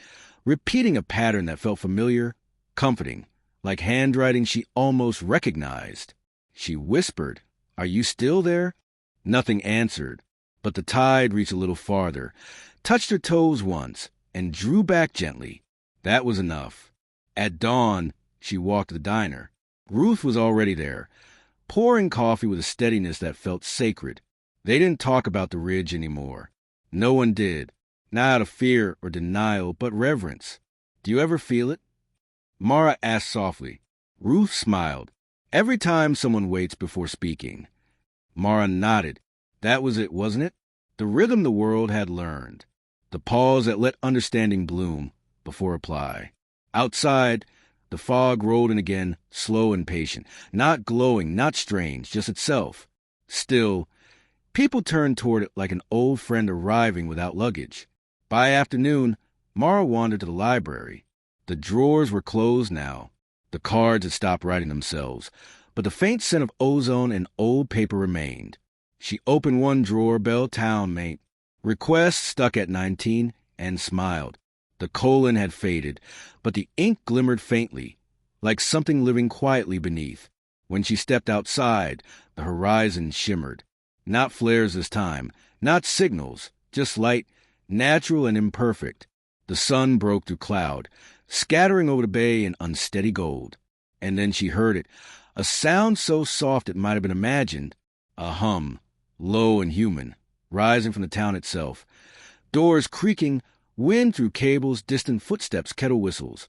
repeating a pattern that felt familiar, comforting, like handwriting she almost recognized. She whispered, "Are you still there?" Nothing answered, but the tide reached a little farther, touched her toes once, and drew back gently. That was enough. At dawn, she walked to the diner. Ruth was already there, pouring coffee with a steadiness that felt sacred. They didn't talk about the ridge anymore. No one did, not out of fear or denial, but reverence. "Do you ever feel it?" Mara asked softly. Ruth smiled. Every time someone waits before speaking. Mara nodded. That was it, wasn't it? The rhythm the world had learned. The pause that let understanding bloom before reply. Outside, the fog rolled in again, slow and patient. Not glowing, not strange, just itself. Still, people turned toward it like an old friend arriving without luggage. By afternoon, Mara wandered to the library. The drawers were closed now. The cards had stopped writing themselves, but the faint scent of ozone and old paper remained. She opened one drawer, Bell Town, mate. Request stuck at 19, and smiled. The colon had faded, but the ink glimmered faintly, like something living quietly beneath. When she stepped outside, the horizon shimmered. Not flares this time, not signals, Just light, natural and imperfect. The sun broke through cloud, scattering over the bay in unsteady gold. And then she heard it, a sound so soft it might have been imagined, a hum, low and human, rising from the town itself. Doors creaking, wind through cables, distant footsteps, kettle whistles,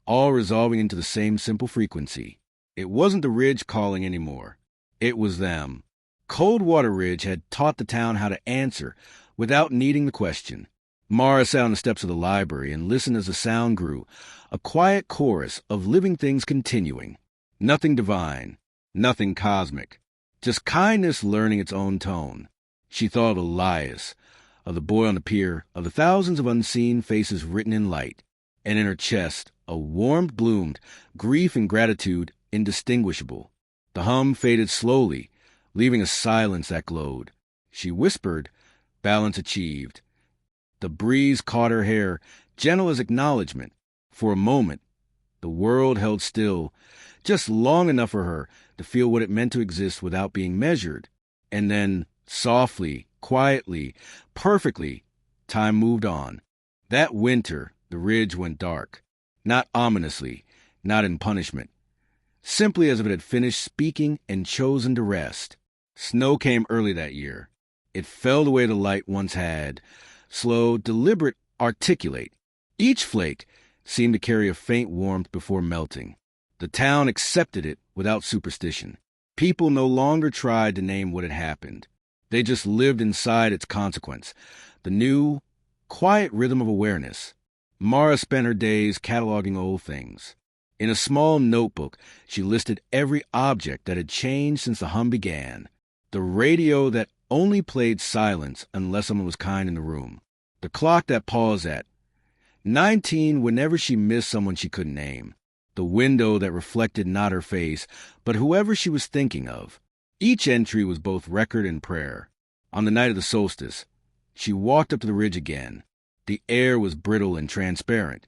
all resolving into the same simple frequency. It wasn't the ridge calling anymore. It was them. Coldwater Ridge had taught the town how to answer without needing the question. Mara sat on the steps of the library and listened as the sound grew, a quiet chorus of living things continuing. Nothing divine, nothing cosmic, just kindness learning its own tone. She thought of Elias, of the boy on the pier, of the thousands of unseen faces written in light, and in her chest a warmth bloomed, grief and gratitude indistinguishable. The hum faded slowly, leaving a silence that glowed. She whispered, balance achieved. The breeze caught her hair, gentle as acknowledgement. For a moment, the world held still, just long enough for her to feel what it meant to exist without being measured. And then, softly, quietly, perfectly, time moved on. That winter, the ridge went dark. Not ominously, not in punishment. Simply as if it had finished speaking and chosen to rest. Snow came early that year. It felled away the light once had. Slow, deliberate, articulate. Each flake seemed to carry a faint warmth before melting. The town accepted it without superstition. People no longer tried to name what had happened. They just lived inside its consequence, the new, quiet rhythm of awareness. Mara spent her days cataloging old things. In a small notebook, she listed every object that had changed since the hum began. The radio that only played silence unless someone was kind in the room. The clock that paused at 19 whenever she missed someone she couldn't name. The window that reflected not her face, but whoever she was thinking of. Each entry was both record and prayer. On the night of the solstice, she walked up to the ridge again. The air was brittle and transparent.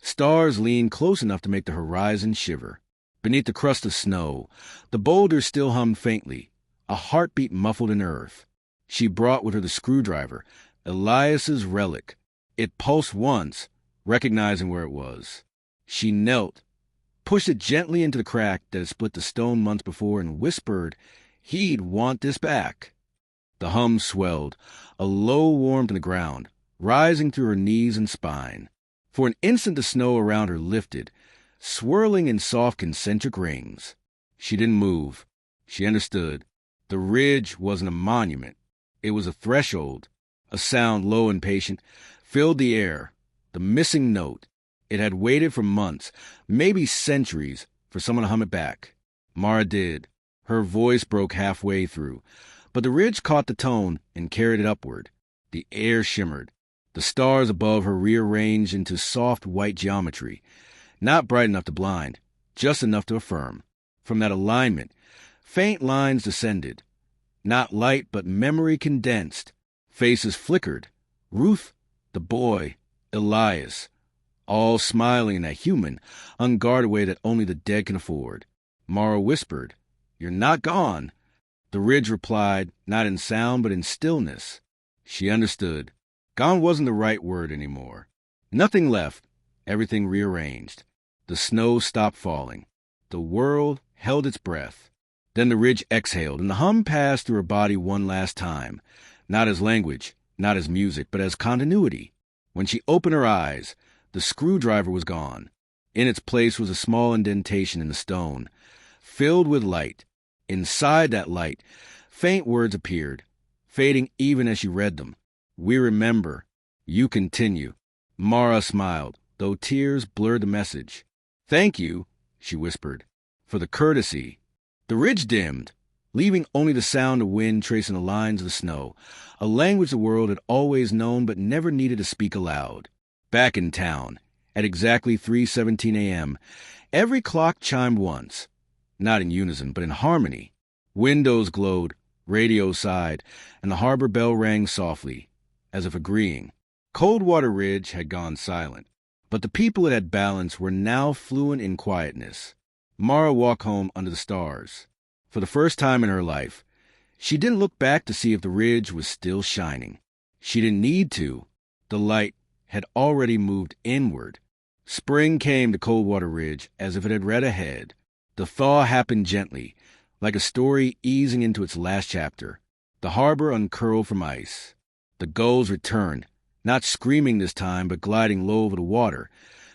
Stars leaned close enough to make the horizon shiver. Beneath the crust of snow, the boulders still hummed faintly, a heartbeat muffled in earth. She brought with her the screwdriver, Elias's relic. It pulsed once, recognizing where it was. She knelt, pushed it gently into the crack that had split the stone months before, and whispered, he'd want this back. The hum swelled, a low warmth in the ground, rising through her knees and spine. For an instant the snow around her lifted, swirling in soft concentric rings. She didn't move. She understood. The ridge wasn't a monument. It was a threshold. A sound low and patient filled the air, the missing note. It had waited for months, maybe centuries, for someone to hum it back. Mara did. Her voice broke halfway through, but the ridge caught the tone and carried it upward. The air shimmered. The stars above her rearranged into soft white geometry, not bright enough to blind, just enough to affirm. From that alignment, faint lines descended. Not light, but memory condensed. Faces flickered. Ruth, the boy, Elias, all smiling in that human, unguarded way that only the dead can afford. Mara whispered, "You're not gone." The ridge replied, not in sound, but in stillness. She understood. Gone wasn't the right word anymore. Nothing left, everything rearranged. The snow stopped falling. The world held its breath. Then the ridge exhaled, and the hum passed through her body one last time, not as language, not as music, but as continuity. When she opened her eyes, the screwdriver was gone. In its place was a small indentation in the stone, filled with light. Inside that light, faint words appeared, fading even as she read them. "We remember. You continue." Mara smiled, though tears blurred the message. "Thank you," she whispered, "for the courtesy." The ridge dimmed, leaving only the sound of wind tracing the lines of the snow, a language the world had always known but never needed to speak aloud. Back in town, at exactly 3:17 a.m., every clock chimed once, not in unison, but in harmony. Windows glowed, radio sighed, and the harbor bell rang softly, as if agreeing. Coldwater Ridge had gone silent, but the people it had balanced were now fluent in quietness. Mara walked home under the stars. For the first time in her life, she didn't look back to see if the ridge was still shining. She didn't need to. The light had already moved inward. Spring came to Coldwater Ridge as if it had read ahead. The thaw happened gently, like a story easing into its last chapter. The harbor uncurled from ice. The gulls returned, not screaming this time, but gliding low over the water,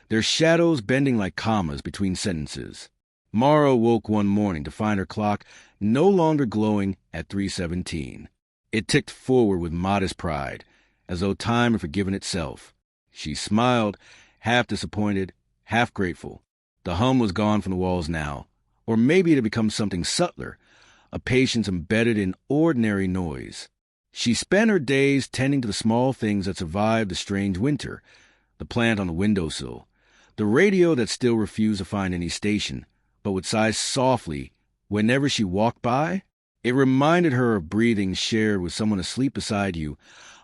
their shadows bending like commas between sentences. Mara woke one morning to find her clock no longer glowing at 3:17. It ticked forward with modest pride, as though time had forgiven itself. She smiled, half disappointed, half grateful. The hum was gone from the walls now, or maybe it had become something subtler, a patience embedded in ordinary noise. She spent her days tending to the small things that survived the strange winter, the plant on the windowsill, the radio that still refused to find any station, but would sigh softly whenever she walked by. It reminded her of breathing shared with someone asleep beside you,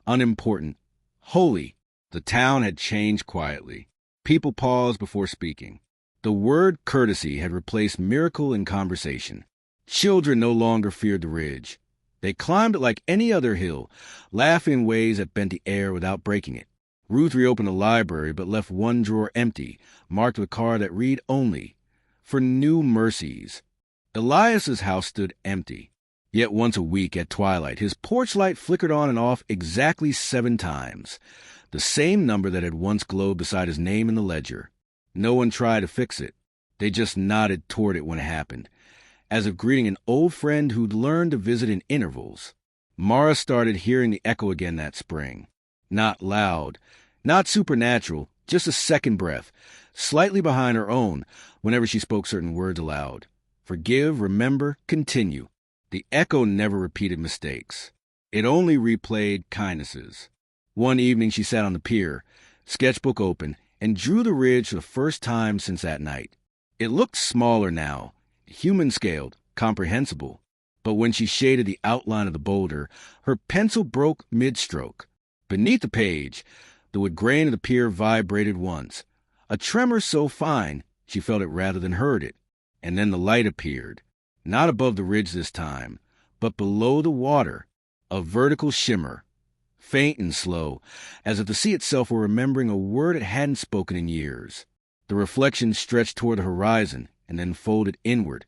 unimportant, holy. The town had changed quietly. People paused before speaking. The word courtesy had replaced miracle in conversation. Children no longer feared the ridge. They climbed it like any other hill, laughing in ways that bent the air without breaking it. Ruth reopened the library but left one drawer empty, marked with a card that read only, "For new mercies." Elias's house stood empty. Yet once a week at twilight, his porch light flickered on and off exactly 7 times, the same number that had once glowed beside his name in the ledger. No one tried to fix it. They just nodded toward it when it happened, as if greeting an old friend who'd learned to visit in intervals. Mara started hearing the echo again that spring. Not loud, not supernatural, just a second breath, slightly behind her own whenever she spoke certain words aloud. Forgive, remember, continue. The echo never repeated mistakes. It only replayed kindnesses. One evening she sat on the pier, sketchbook open, and drew the ridge for the first time since that night. It looked smaller now, human-scaled, comprehensible. But when she shaded the outline of the boulder, her pencil broke mid-stroke. Beneath the page, the wood grain of the pier vibrated once, a tremor so fine she felt it rather than heard it. And then the light appeared, not above the ridge this time, but below the water, a vertical shimmer, faint and slow, as if the sea itself were remembering a word it hadn't spoken in years. The reflection stretched toward the horizon and then folded inward,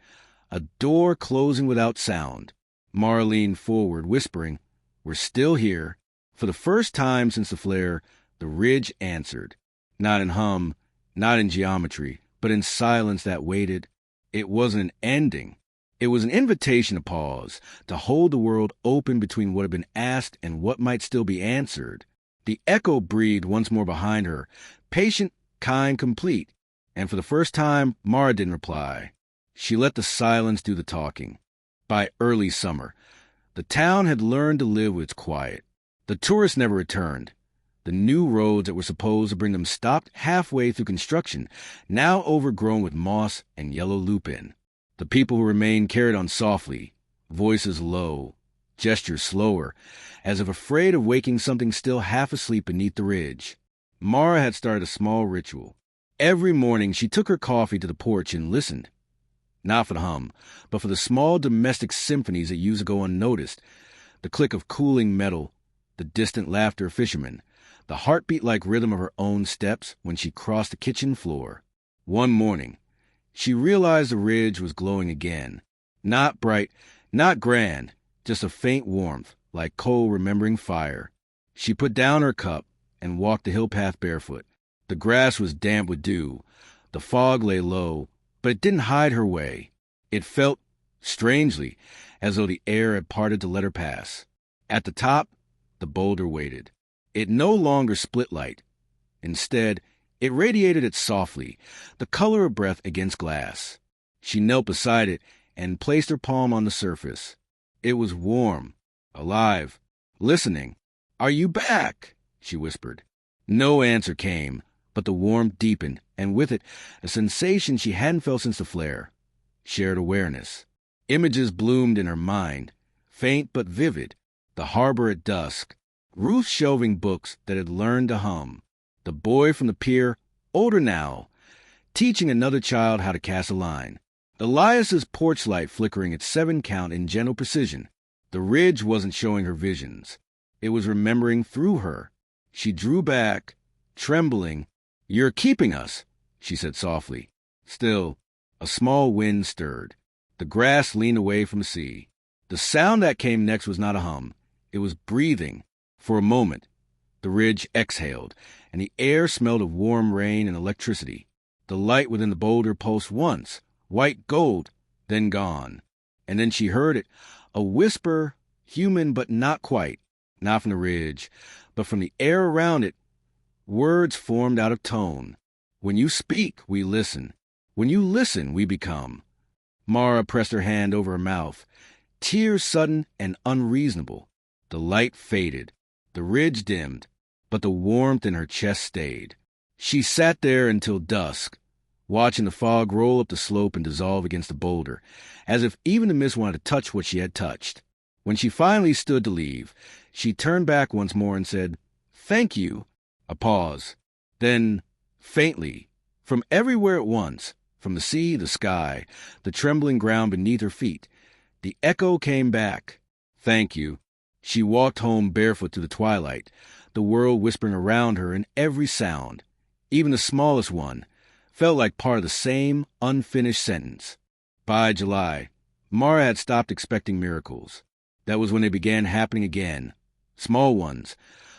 a door closing without sound. Mara leaned forward, whispering, "We're still here." For the first time since the flare, the ridge answered, not in hum, not in geometry, but in silence that waited. It wasn't an ending. It was an invitation to pause, to hold the world open between what had been asked and what might still be answered. The echo breathed once more behind her, patient, kind, complete, and for the first time, Mara didn't reply. She let the silence do the talking. By early summer, the town had learned to live with its quiet. The tourists never returned. The new roads that were supposed to bring them stopped halfway through construction, now overgrown with moss and yellow lupin. The people who remained carried on softly, voices low, gestures slower, as if afraid of waking something still half asleep beneath the ridge. Mara had started a small ritual. Every morning she took her coffee to the porch and listened. Not for the hum, but for the small domestic symphonies that used to go unnoticed, the click of cooling metal, the distant laughter of fishermen, the heartbeat-like rhythm of her own steps when she crossed the kitchen floor. One morning, she realized the ridge was glowing again. Not bright, not grand, just a faint warmth, like coal remembering fire. She put down her cup and walked the hill path barefoot. The grass was damp with dew. The fog lay low, but it didn't hide her way. It felt, strangely, as though the air had parted to let her pass. At the top, the boulder waited. It no longer split light. Instead, it radiated it softly, the color of breath against glass. She knelt beside it and placed her palm on the surface. It was warm, alive, listening. "Are you back?" she whispered. No answer came, but the warmth deepened, and with it, a sensation she hadn't felt since the flare. Shared awareness. Images bloomed in her mind, faint but vivid. The harbor at dusk. Ruth shelving books that had learned to hum. The boy from the pier, older now, teaching another child how to cast a line. Elias's porch light flickering its 7 count in gentle precision. The ridge wasn't showing her visions. It was remembering through her. She drew back, trembling. "You're keeping us," she said softly. Still, a small wind stirred. The grass leaned away from the sea. The sound that came next was not a hum. It was breathing. For a moment, the ridge exhaled, and the air smelled of warm rain and electricity. The light within the boulder pulsed once, white gold, then gone. And then she heard it, a whisper, human but not quite, not from the ridge, but from the air around it. Words formed out of tone. "When you speak, we listen. When you listen, we become." Mara pressed her hand over her mouth. Tears sudden and unreasonable. The light faded. The ridge dimmed, but the warmth in her chest stayed. She sat there until dusk, watching the fog roll up the slope and dissolve against the boulder, as if even the mist wanted to touch what she had touched. When she finally stood to leave, she turned back once more and said, "Thank you." A pause. Then, faintly, from everywhere at once, from the sea, the sky, the trembling ground beneath her feet, the echo came back. "Thank you." She walked home barefoot through the twilight, the world whispering around her, and every sound, even the smallest one, felt like part of the same unfinished sentence. By July, Mara had stopped expecting miracles. That was when they began happening again. Small ones,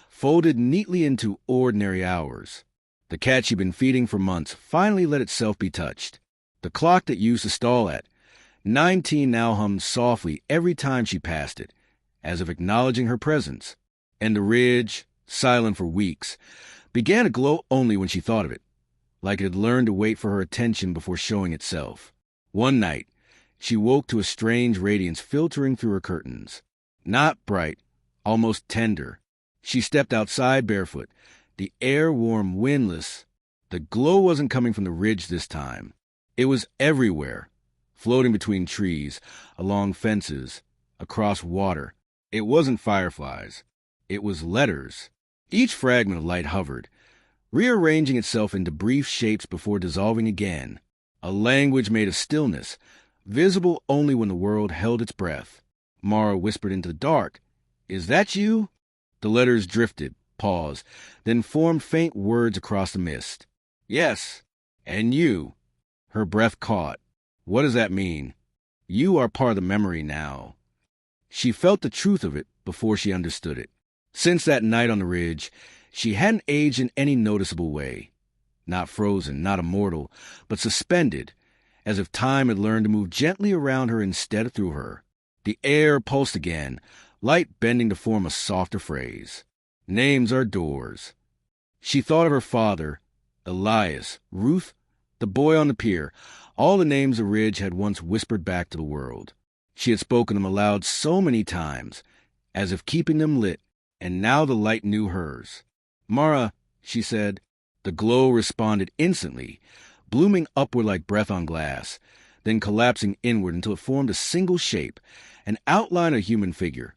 folded neatly into ordinary hours. The cat she'd been feeding for months finally let itself be touched. The clock that used to stall at 19 now hummed softly every time she passed it, as if acknowledging her presence. And the ridge, silent for weeks, began to glow only when she thought of it, like it had learned to wait for her attention before showing itself. One night, she woke to a strange radiance filtering through her curtains. Not bright, almost tender. She stepped outside barefoot, the air warm, windless. The glow wasn't coming from the ridge this time. It was everywhere, floating between trees, along fences, across water. It wasn't fireflies. It was letters. Each fragment of light hovered, rearranging itself into brief shapes before dissolving again. A language made of stillness, visible only when the world held its breath. Mara whispered into the dark, "Is that you?" The letters drifted, paused, then formed faint words across the mist. "Yes, and you." Her breath caught. "What does that mean?" "You are part of the memory now." She felt the truth of it before she understood it. Since that night on the ridge, she hadn't aged in any noticeable way. Not frozen, not immortal, but suspended, as if time had learned to move gently around her instead of through her. The air pulsed again, light bending to form a softer phrase. Names are doors. She thought of her father, Elias, Ruth, the boy on the pier, all the names the ridge had once whispered back to the world. She had spoken them aloud so many times, as if keeping them lit, and now the light knew hers. "Mara," she said. The glow responded instantly, blooming upward like breath on glass, then collapsing inward until it formed a single shape, an outline of a human figure,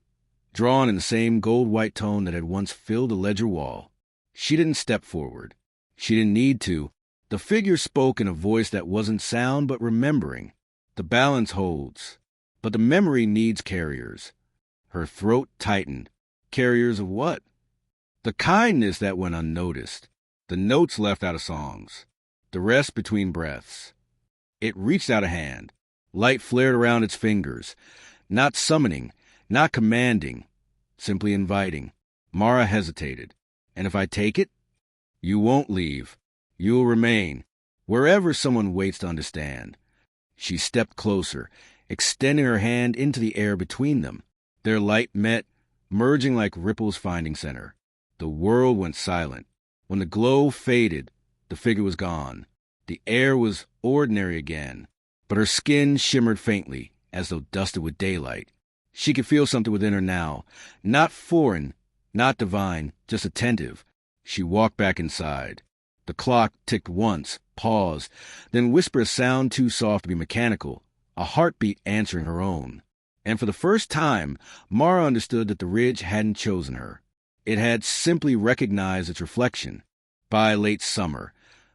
drawn in the same gold-white tone that had once filled the ledger wall. She didn't step forward. She didn't need to. The figure spoke in a voice that wasn't sound but remembering. The balance holds, but the memory needs carriers. Her throat tightened. Carriers of what? The kindness that went unnoticed. The notes left out of songs. The rest between breaths. It reached out a hand. Light flared around its fingers. Not summoning, not commanding, simply inviting. Mara hesitated. "And if I take it?" "You won't leave. You'll remain, wherever someone waits to understand." She stepped closer, extending her hand into the air between them. Their light met, merging like ripples finding center. The world went silent. When the glow faded, the figure was gone. The air was ordinary again, but her skin shimmered faintly, as though dusted with daylight. She could feel something within her now, not foreign, not divine, just attentive. She walked back inside. The clock ticked once, paused, then whispered a sound too soft to be mechanical, a heartbeat answering her own. And for the first time, Mara understood that the ridge hadn't chosen her. It had simply recognized its reflection. By late summer,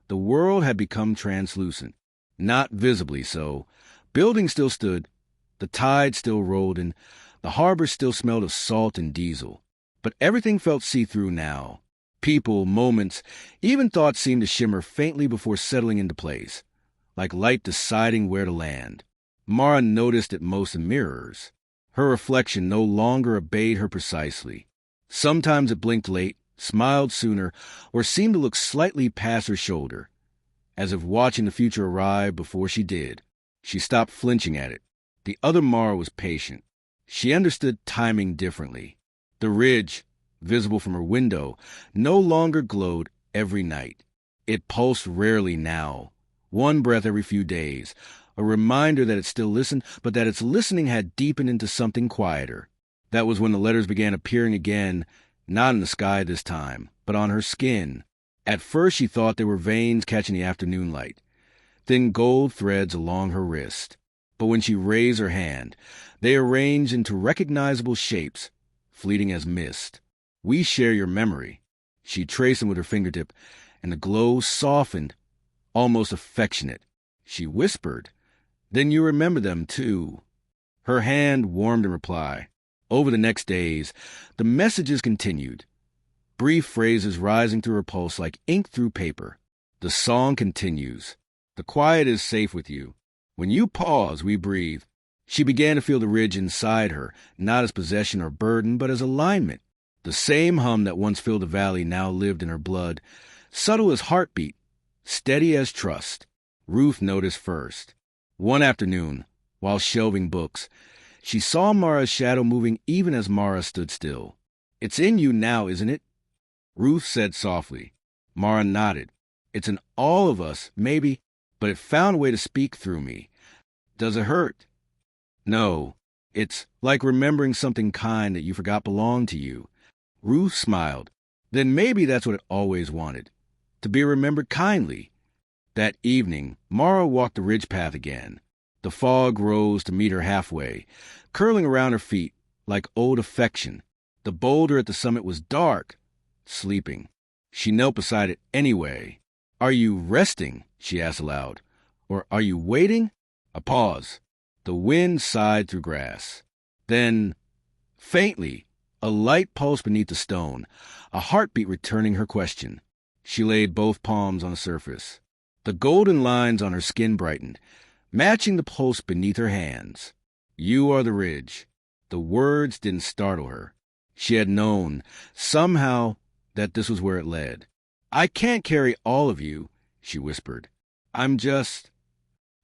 the world had become translucent. Not visibly so. Buildings still stood. The tide still rolled, and the harbor still smelled of salt and diesel. But everything felt see-through now. People, moments, even thoughts seemed to shimmer faintly before settling into place, like light deciding where to land. Mara noticed it most in mirrors. Her reflection no longer obeyed her precisely. Sometimes it blinked late, smiled sooner, or seemed to look slightly past her shoulder, as if watching the future arrive before she did. She stopped flinching at it. The other Mara was patient. She understood timing differently. The ridge, visible from her window, no longer glowed every night. It pulsed rarely now, one breath every few days, a reminder that it still listened, but that its listening had deepened into something quieter. That was when the letters began appearing again, not in the sky this time, but on her skin. At first she thought they were veins catching the afternoon light, thin gold threads along her wrist. But when she raised her hand, they arranged into recognizable shapes, fleeting as mist. "We share your memory." She traced them with her fingertip, and the glow softened, almost affectionate. She whispered, "Then you remember them, too." Her hand warmed in reply. Over the next days, the messages continued, brief phrases rising through her pulse like ink through paper. The song continues. The quiet is safe with you. When you pause, we breathe. She began to feel the ridge inside her, not as possession or burden, but as alignment. The same hum that once filled the valley now lived in her blood, subtle as heartbeat, steady as trust. Ruth noticed first. One afternoon, while shelving books, she saw Mara's shadow moving even as Mara stood still. "It's in you now, isn't it?" Ruth said softly. Mara nodded. "It's in all of us, maybe, but it found a way to speak through me. Does it hurt?" "No. It's like remembering something kind that you forgot belonged to you." Ruth smiled. Then maybe that's what it always wanted, to be remembered kindly. That evening, Mara walked the ridge path again. The fog rose to meet her halfway, curling around her feet like old affection. The boulder at the summit was dark, sleeping. She knelt beside it anyway. "Are you resting?" she asked aloud. "Or are you waiting?" A pause. The wind sighed through grass. Then, faintly, a light pulse beneath the stone, a heartbeat returning her question. She laid both palms on the surface. The golden lines on her skin brightened, matching the pulse beneath her hands. "You are the ridge." The words didn't startle her. She had known, somehow, that this was where it led. "I can't carry all of you," she whispered. "I'm just—"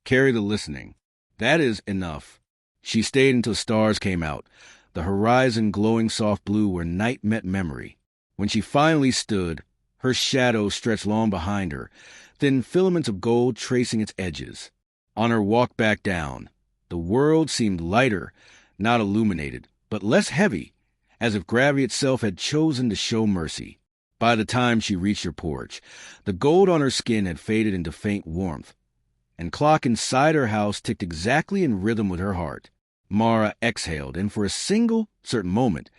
"Carry the listening. That is enough." She stayed until stars came out, the horizon glowing soft blue where night met memory. When she finally stood, her shadow stretched long behind her, thin filaments of gold tracing its edges. On her walk back down, the world seemed lighter, not illuminated, but less heavy, as if gravity itself had chosen to show mercy. By the time she reached her porch, the gold on her skin had faded into faint warmth, and clock inside her house ticked exactly in rhythm with her heart. Mara exhaled, and for a single, certain moment,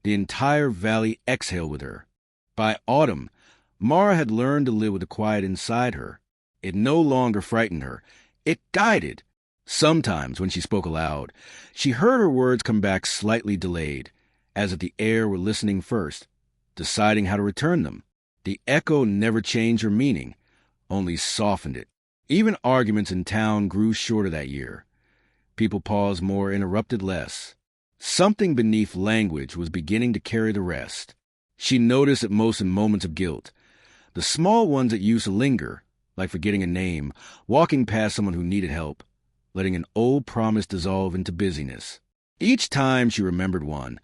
the entire valley exhaled with her. By autumn, Mara had learned to live with the quiet inside her. It no longer frightened her. It guided. Sometimes, when she spoke aloud, she heard her words come back slightly delayed, as if the air were listening first, deciding how to return them. The echo never changed her meaning, only softened it. Even arguments in town grew shorter that year. People paused more, interrupted less. Something beneath language was beginning to carry the rest. She noticed it most in moments of guilt, the small ones that used to linger, like forgetting a name, walking past someone who needed help, letting an old promise dissolve into busyness. Each time she remembered one,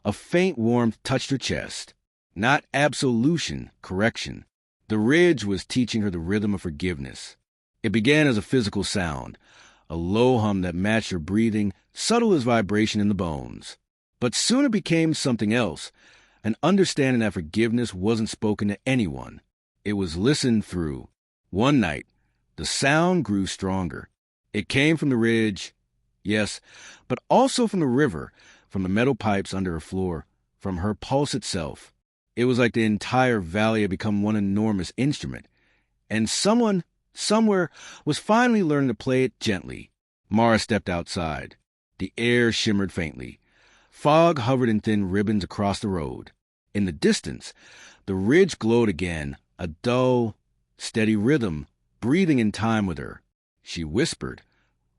a faint warmth touched her chest. Not absolution, correction. The ridge was teaching her the rhythm of forgiveness. It began as a physical sound, a low hum that matched her breathing, subtle as vibration in the bones. But soon it became something else, an understanding that forgiveness wasn't spoken to anyone. It was listened through. One night, the sound grew stronger. It came from the ridge, yes, but also from the river, from the metal pipes under her floor, from her pulse itself. It was like the entire valley had become one enormous instrument, and someone, somewhere, was finally learning to play it gently. Mara stepped outside. The air shimmered faintly. Fog hovered in thin ribbons across the road. In the distance, the ridge glowed again, a dull, steady rhythm, breathing in time with her. She whispered,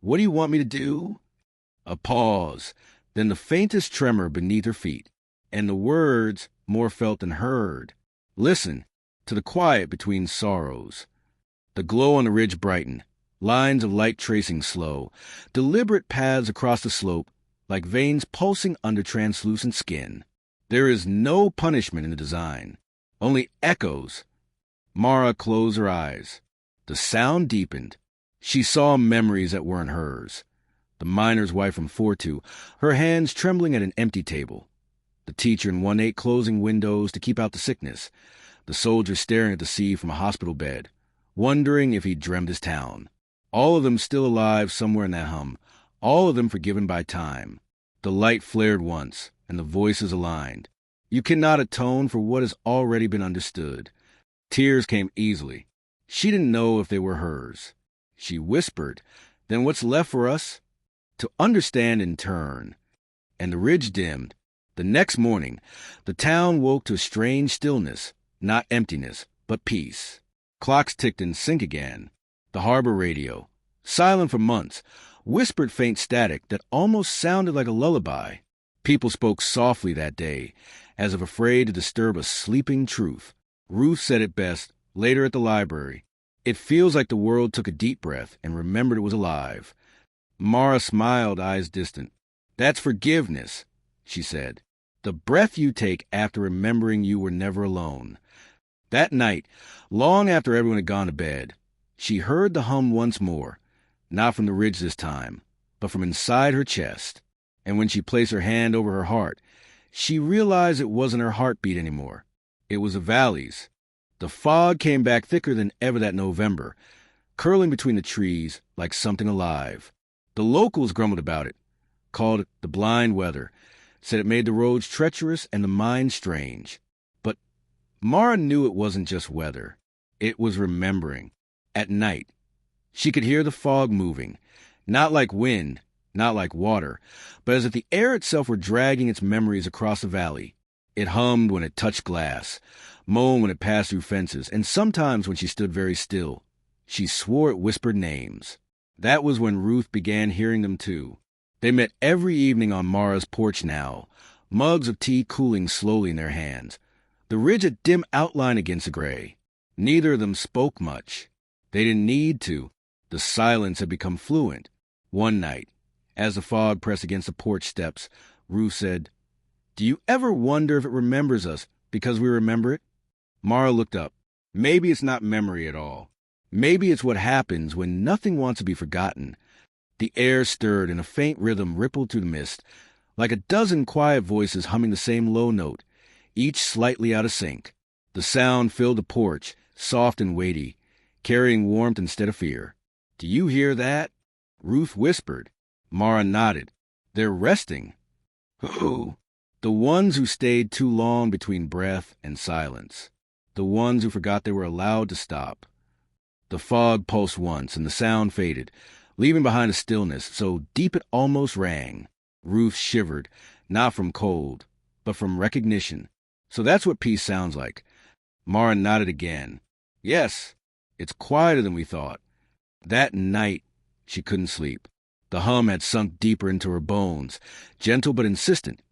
"What do you want me to do?" A pause, then the faintest tremor beneath her feet, and the words more felt than heard. "Listen to the quiet between sorrows." The glow on the ridge brightened, lines of light tracing slow, deliberate paths across the slope, like veins pulsing under translucent skin. There is no punishment in the design, only echoes. Mara closed her eyes. The sound deepened. She saw memories that weren't hers. The miner's wife from 4-2, her hands trembling at an empty table. The teacher in 1-8 closing windows to keep out the sickness. The soldier staring at the sea from a hospital bed, wondering if he'd dreamed his town. All of them still alive somewhere in that hum, all of them forgiven by time. The light flared once, and the voices aligned. You cannot atone for what has already been understood. Tears came easily. She didn't know if they were hers. She whispered, "Then what's left for us?" To understand in turn. And the ridge dimmed. The next morning, the town woke to a strange stillness, not emptiness, but peace. Clocks ticked in sync again. The harbor radio, silent for months, whispered faint static that almost sounded like a lullaby. People spoke softly that day, as if afraid to disturb a sleeping truth. Ruth said it best, later at the library. It feels like the world took a deep breath and remembered it was alive. Mara smiled, eyes distant. "That's forgiveness," she said. "The breath you take after remembering you were never alone." That night, long after everyone had gone to bed, she heard the hum once more, not from the ridge this time, but from inside her chest. And when she placed her hand over her heart, she realized it wasn't her heartbeat anymore. It was the valley's. The fog came back thicker than ever that November, curling between the trees like something alive. The locals grumbled about it, called it the blind weather, said it made the roads treacherous and the mind strange. But Mara knew it wasn't just weather. It was remembering. At night, she could hear the fog moving, not like wind, not like water, but as if the air itself were dragging its memories across the valley. It hummed when it touched glass, moaned when it passed through fences, and sometimes when she stood very still. She swore it whispered names. That was when Ruth began hearing them too. They met every evening on Mara's porch now, mugs of tea cooling slowly in their hands. The ridge a dim outline against the gray. Neither of them spoke much. They didn't need to. The silence had become fluent. One night, as the fog pressed against the porch steps, Ruth said, "Do you ever wonder if it remembers us because we remember it?" Mara looked up. Maybe it's not memory at all. Maybe it's what happens when nothing wants to be forgotten. The air stirred and a faint rhythm rippled through the mist, like a dozen quiet voices humming the same low note, each slightly out of sync. The sound filled the porch, soft and weighty, carrying warmth instead of fear. "Do you hear that?" Ruth whispered. Mara nodded. "They're resting." Who? The ones who stayed too long between breath and silence. The ones who forgot they were allowed to stop. The fog pulsed once, and the sound faded, leaving behind a stillness so deep it almost rang. Ruth shivered, not from cold, but from recognition. So that's what peace sounds like. Mara nodded again. "Yes, it's quieter than we thought." That night, she couldn't sleep. The hum had sunk deeper into her bones, gentle but insistent,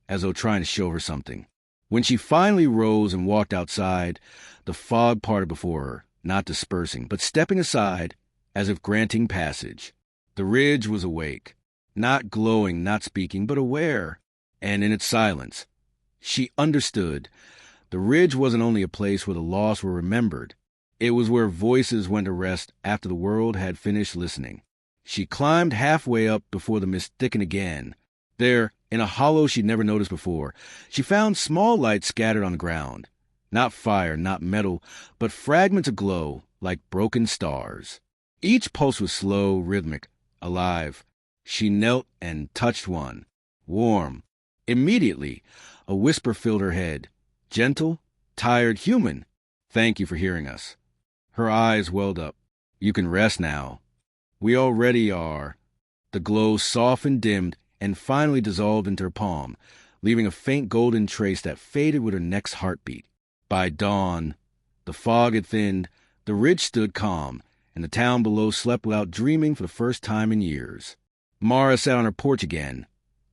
as though trying to show her something. When she finally rose and walked outside, the fog parted before her, not dispersing, but stepping aside, as if granting passage. The ridge was awake, not glowing, not speaking, but aware. And in its silence, she understood. The ridge wasn't only a place where the lost were remembered. It was where voices went to rest after the world had finished listening. She climbed halfway up before the mist thickened again. There, in a hollow she'd never noticed before, she found small lights scattered on the ground. Not fire, not metal, but fragments of glow, like broken stars. Each pulse was slow, rhythmic, alive. She knelt and touched one. Warm. Immediately, a whisper filled her head. Gentle, tired, human. "Thank you for hearing us." Her eyes welled up. "You can rest now." "We already are." The glow softened, dimmed, and finally dissolved into her palm, leaving a faint golden trace that faded with her next heartbeat. By dawn, the fog had thinned, the ridge stood calm, and the town below slept without dreaming for the first time in years. Mara sat on her porch again,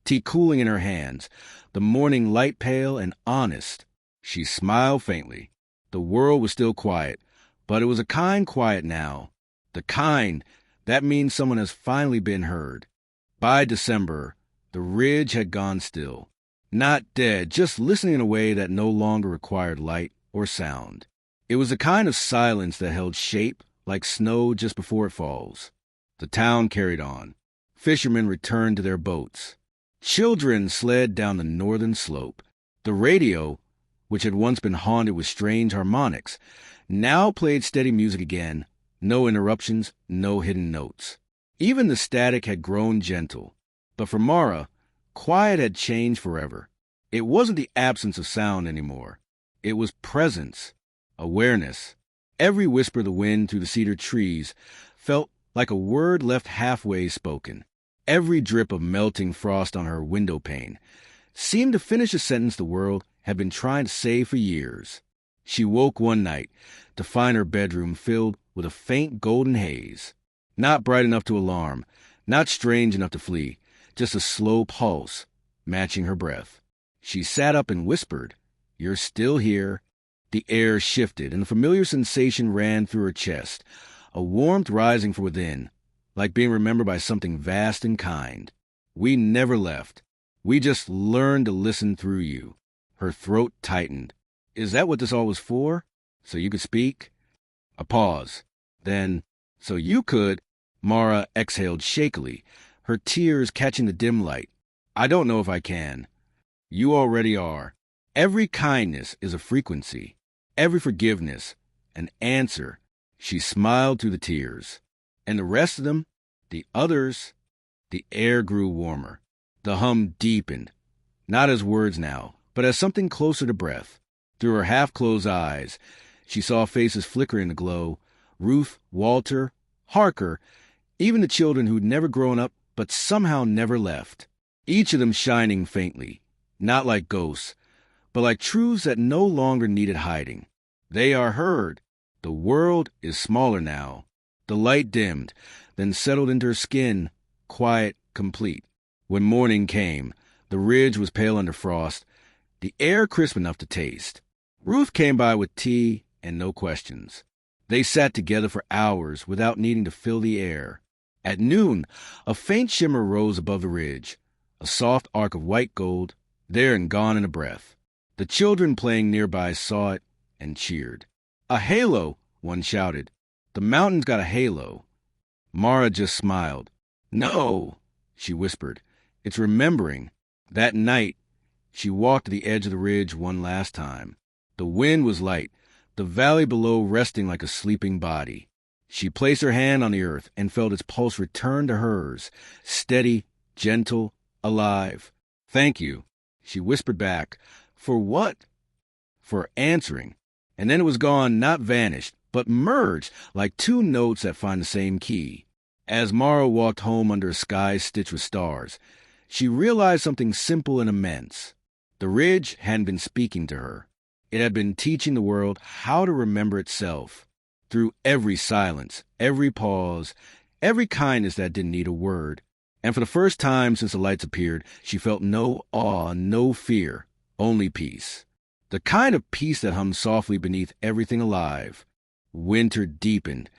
tea cooling in her hands, the morning light pale and honest. She smiled faintly. The world was still quiet, but it was a kind quiet now. The kind that means someone has finally been heard. By December, the ridge had gone still. Not dead, just listening in a way that no longer required light or sound. It was a kind of silence that held shape, like snow just before it falls. The town carried on. Fishermen returned to their boats. Children slid down the northern slope. The radio, which had once been haunted with strange harmonics, now played steady music again. No interruptions, no hidden notes. Even the static had grown gentle. But for Mara, quiet had changed forever. It wasn't the absence of sound anymore. It was presence, awareness. Every whisper of the wind through the cedar trees felt like a word left halfway spoken. Every drip of melting frost on her window pane seemed to finish a sentence the world had been trying to say for years. She woke one night to find her bedroom filled with a faint golden haze. Not bright enough to alarm, not strange enough to flee, just a slow pulse, matching her breath. She sat up and whispered, "You're still here." The air shifted, and the familiar sensation ran through her chest, a warmth rising from within, like being remembered by something vast and kind. "We never left. We just learned to listen through you." Her throat tightened. "Is that what this all was for? So you could speak?" A pause. Then, "So you could—" Mara exhaled shakily, her tears catching the dim light. "I don't know if I can." "You already are. Every kindness is a frequency. Every forgiveness, an answer." She smiled through the tears. "And the rest of them, the others—" The air grew warmer. The hum deepened, not as words now, but as something closer to breath. Through her half-closed eyes, she saw faces flicker in the glow. Ruth, Walter, Harker, even the children who'd never grown up but somehow never left. Each of them shining faintly, not like ghosts, but like truths that no longer needed hiding. They are heard. The world is smaller now. The light dimmed, then settled into her skin, quiet, complete. When morning came, the ridge was pale under frost, the air crisp enough to taste. Ruth came by with tea and no questions. They sat together for hours without needing to fill the air. At noon, a faint shimmer rose above the ridge, a soft arc of white gold, there and gone in a breath. The children playing nearby saw it and cheered. "A halo!" one shouted. "The mountain's got a halo." Mara just smiled. "No," she whispered. "It's remembering." That night, she walked to the edge of the ridge one last time. The wind was light, the valley below resting like a sleeping body. She placed her hand on the earth and felt its pulse return to hers, steady, gentle, alive. "Thank you," she whispered back. "For what?" "For answering." And then it was gone, not vanished, but merged like two notes that find the same key. As Mara walked home under a sky stitched with stars, she realized something simple and immense. The ridge hadn't been speaking to her. It had been teaching the world how to remember itself. Through every silence, every pause, every kindness that didn't need a word. And for the first time since the lights appeared, she felt no awe, no fear, only peace. The kind of peace that hummed softly beneath everything alive. Winter deepened,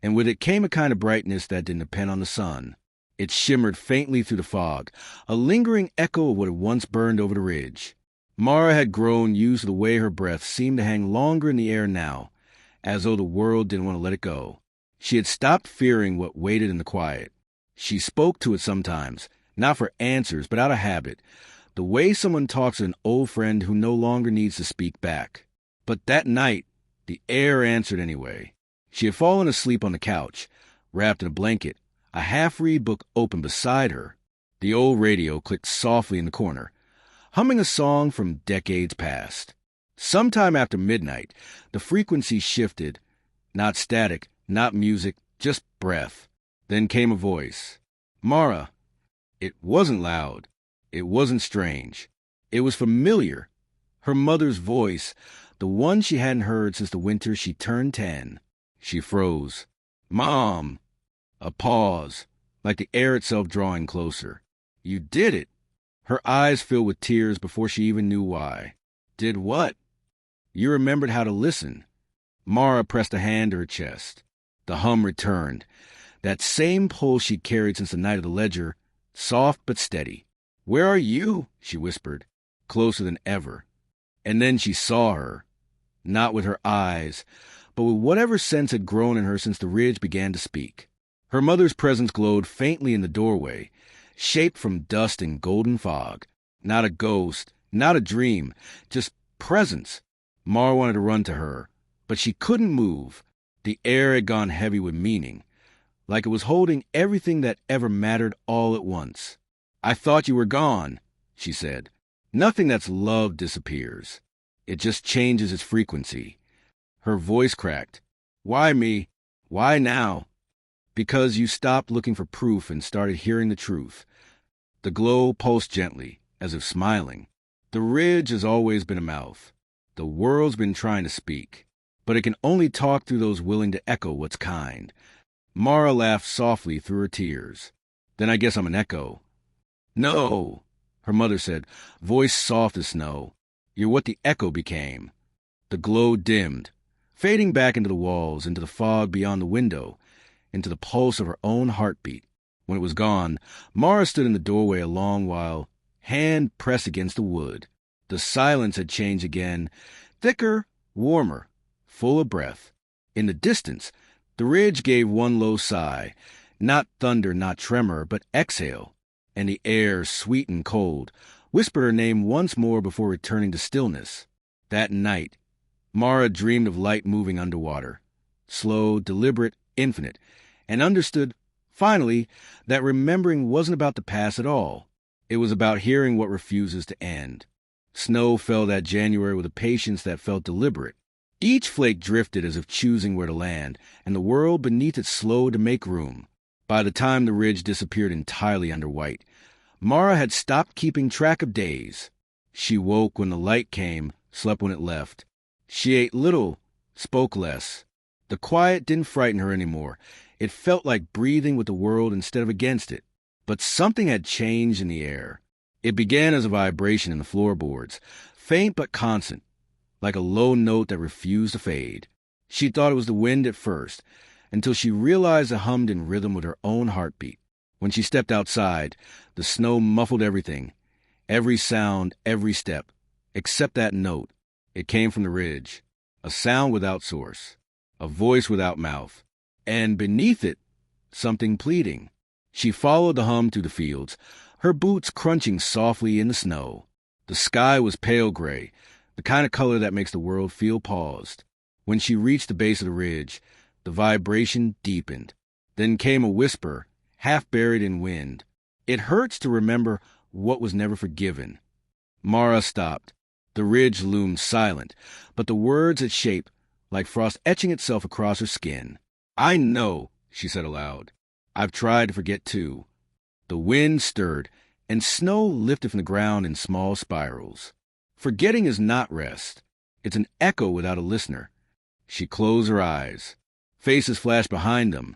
and with it came a kind of brightness that didn't depend on the sun. It shimmered faintly through the fog, a lingering echo of what had once burned over the ridge. Mara had grown used to the way her breath seemed to hang longer in the air now, as though the world didn't want to let it go. She had stopped fearing what waited in the quiet. She spoke to it sometimes, not for answers, but out of habit, the way someone talks to an old friend who no longer needs to speak back. But that night, the air answered anyway. She had fallen asleep on the couch, wrapped in a blanket, a half-read book open beside her. The old radio clicked softly in the corner, humming a song from decades past. Sometime after midnight, the frequency shifted, not static, not music, just breath. Then came a voice. "Mara." It wasn't loud. It wasn't strange. It was familiar. Her mother's voice, the one she hadn't heard since the winter she turned 10. She froze. "Mom!" A pause, like the air itself drawing closer. "You did it!" Her eyes filled with tears before she even knew why. "Did what?" "You remembered how to listen." Mara pressed a hand to her chest. The hum returned. That same pulse she'd carried since the night of the ledger, soft but steady. "Where are you?" she whispered, closer than ever. And then she saw her, not with her eyes, but with whatever sense had grown in her since the ridge began to speak. Her mother's presence glowed faintly in the doorway, shaped from dust and golden fog. Not a ghost, not a dream, just presence. Mara wanted to run to her, but she couldn't move. The air had gone heavy with meaning, like it was holding everything that ever mattered all at once. "I thought you were gone," she said. "Nothing that's loved disappears. It just changes its frequency." Her voice cracked. "Why me? Why now?" "Because you stopped looking for proof and started hearing the truth." The glow pulsed gently, as if smiling. "The ridge has always been a mouth. The world's been trying to speak, but it can only talk through those willing to echo what's kind." Mara laughed softly through her tears. "Then I guess I'm an echo." "No," her mother said, voice soft as snow. "You're what the echo became." The glow dimmed, fading back into the walls, into the fog beyond the window, into the pulse of her own heartbeat. When it was gone, Mara stood in the doorway a long while, hand pressed against the wood. The silence had changed again, thicker, warmer, full of breath. In the distance, the ridge gave one low sigh, not thunder, not tremor, but exhale. And the air, sweet and cold, whispered her name once more before returning to stillness. That night, Mara dreamed of light moving underwater, slow, deliberate, infinite, and understood, finally, that remembering wasn't about the past at all. It was about hearing what refuses to end. Snow fell that January with a patience that felt deliberate. Each flake drifted as if choosing where to land, and the world beneath it slowed to make room. By the time the ridge disappeared entirely under white, Mara had stopped keeping track of days. She woke when the light came, slept when it left. She ate little, spoke less. The quiet didn't frighten her anymore. It felt like breathing with the world instead of against it. But something had changed in the air. It began as a vibration in the floorboards, faint but constant, like a low note that refused to fade. She thought it was the wind at first, until she realized it hummed in rhythm with her own heartbeat. When she stepped outside, the snow muffled everything, every sound, every step, except that note. It came from the ridge, a sound without source, a voice without mouth, and beneath it, something pleading. She followed the hum through the fields, her boots crunching softly in the snow. The sky was pale gray, the kind of color that makes the world feel paused. When she reached the base of the ridge, the vibration deepened. Then came a whisper, half buried in wind. "It hurts to remember what was never forgiven." Mara stopped. The ridge loomed silent, but the words had shape, like frost etching itself across her skin. "I know," she said aloud. "I've tried to forget too." The wind stirred, and snow lifted from the ground in small spirals. Forgetting is not rest. It's an echo without a listener. She closed her eyes. Faces flashed behind them.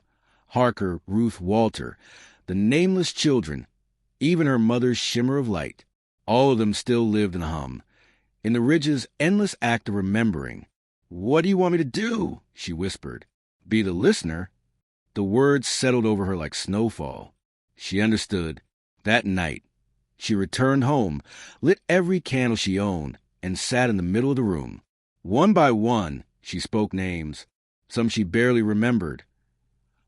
Harker, Ruth, Walter, the nameless children, even her mother's shimmer of light. All of them still lived in the hum, in the ridge's endless act of remembering. "What do you want me to do?" she whispered. "Be the listener." The words settled over her like snowfall. She understood. That night, she returned home, lit every candle she owned, and sat in the middle of the room. One by one, she spoke names. Some she barely remembered.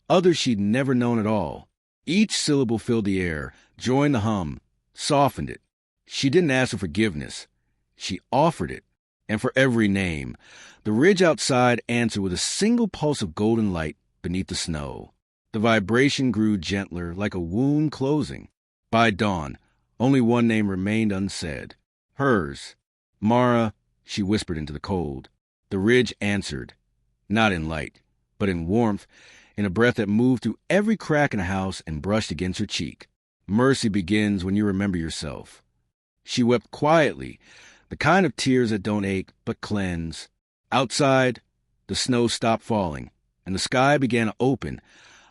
Others she'd never known at all. Each syllable filled the air, joined the hum, softened it. She didn't ask for forgiveness. She offered it. And for every name, the ridge outside answered with a single pulse of golden light beneath the snow. The vibration grew gentler, like a wound closing. By dawn, only one name remained unsaid. Hers. "Mara," she whispered into the cold. The ridge answered, not in light, but in warmth, in a breath that moved through every crack in the house and brushed against her cheek. Mercy begins when you remember yourself. She wept quietly, the kind of tears that don't ache but cleanse. Outside, the snow stopped falling, and the sky began to open,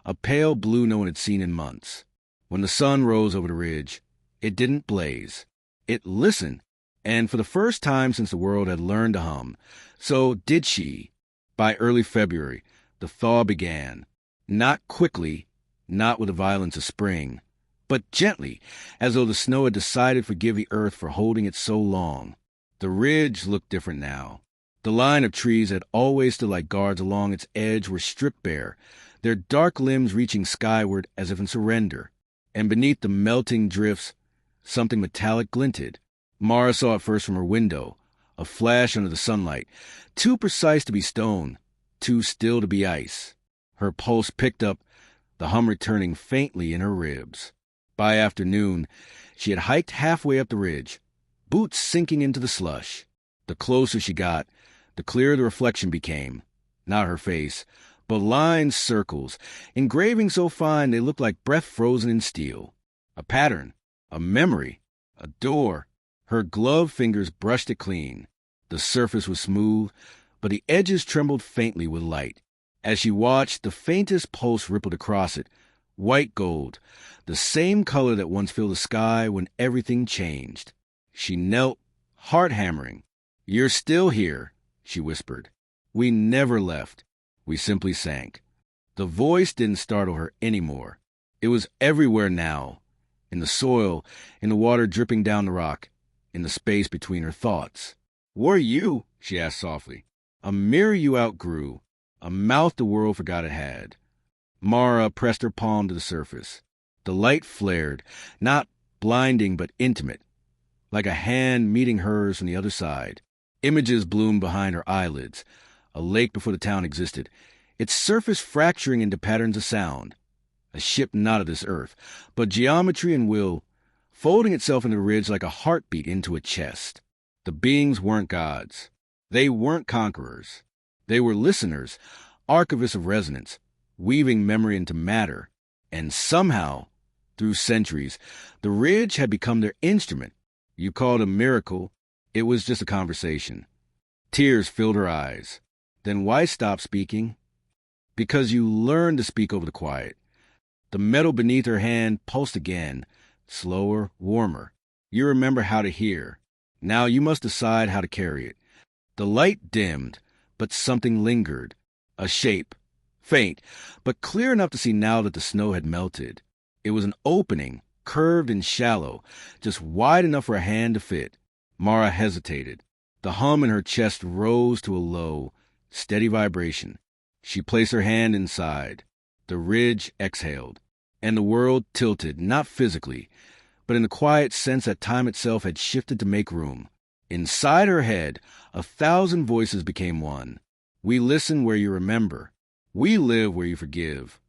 a pale blue no one had seen in months. When the sun rose over the ridge, it didn't blaze. It listened, and for the first time since the world had learned to hum, so did she. By early February, the thaw began. Not quickly, not with the violence of spring, but gently, as though the snow had decided to forgive the earth for holding it so long. The ridge looked different now. The line of trees that always stood like guards along its edge were stripped bare, their dark limbs reaching skyward as if in surrender. And beneath the melting drifts, something metallic glinted. Mara saw it first from her window, a flash under the sunlight, too precise to be stone, too still to be ice. Her pulse picked up, the hum returning faintly in her ribs. By afternoon, she had hiked halfway up the ridge, boots sinking into the slush. The closer she got, the clearer the reflection became. Not her face, but lines, circles, engraving so fine they looked like breath frozen in steel. A pattern, a memory, a door. Her gloved fingers brushed it clean. The surface was smooth, but the edges trembled faintly with light. As she watched, the faintest pulse rippled across it, white gold, the same color that once filled the sky when everything changed. She knelt, heart hammering. "You're still here," she whispered. "We never left. We simply sank." The voice didn't startle her anymore. It was everywhere now, in the soil, in the water dripping down the rock, in the space between her thoughts. "Were you?" she asked softly. "A mirror you outgrew, a mouth the world forgot it had." Mara pressed her palm to the surface. The light flared, not blinding but intimate, like a hand meeting hers from the other side. Images bloomed behind her eyelids. A lake before the town existed, its surface fracturing into patterns of sound. A ship not of this earth, but geometry and will, folding itself into the ridge like a heartbeat into a chest. The beings weren't gods. They weren't conquerors. They were listeners, archivists of resonance, weaving memory into matter. And somehow, through centuries, the ridge had become their instrument. You called it a miracle. It was just a conversation. Tears filled her eyes. Then why stop speaking? Because you learned to speak over the quiet. The metal beneath her hand pulsed again, slower, warmer. You remember how to hear. Now you must decide how to carry it. The light dimmed, but something lingered. A shape, faint, but clear enough to see now that the snow had melted. It was an opening, curved and shallow, just wide enough for a hand to fit. Mara hesitated. The hum in her chest rose to a low, steady vibration. She placed her hand inside. The ridge exhaled, and the world tilted, not physically, but in the quiet sense that time itself had shifted to make room. Inside her head, 1,000 voices became one. We listen where you remember. We live where you forgive.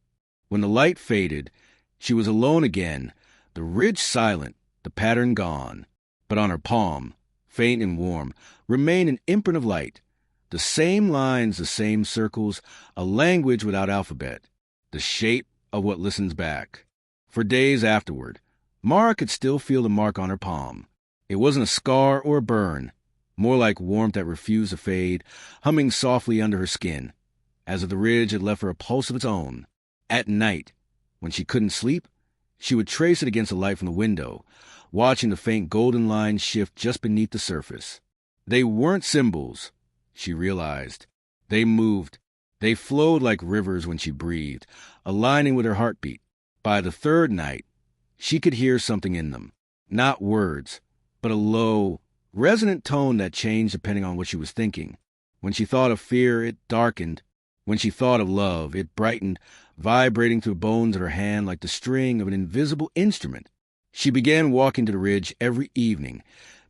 When the light faded, she was alone again, the ridge silent, the pattern gone. But on her palm, faint and warm, remained an imprint of light. The same lines, the same circles, a language without alphabet. The shape of what listens back. For days afterward, Mara could still feel the mark on her palm. It wasn't a scar or a burn, more like warmth that refused to fade, humming softly under her skin, as if the ridge had left her a pulse of its own. At night, when she couldn't sleep, she would trace it against the light from the window, watching the faint golden lines shift just beneath the surface. They weren't symbols, she realized. They moved. They flowed like rivers when she breathed, aligning with her heartbeat. By the third night, she could hear something in them. Not words, but a low, resonant tone that changed depending on what she was thinking. When she thought of fear, it darkened. When she thought of love, it brightened, vibrating through the bones of her hand like the string of an invisible instrument. She began walking to the ridge every evening,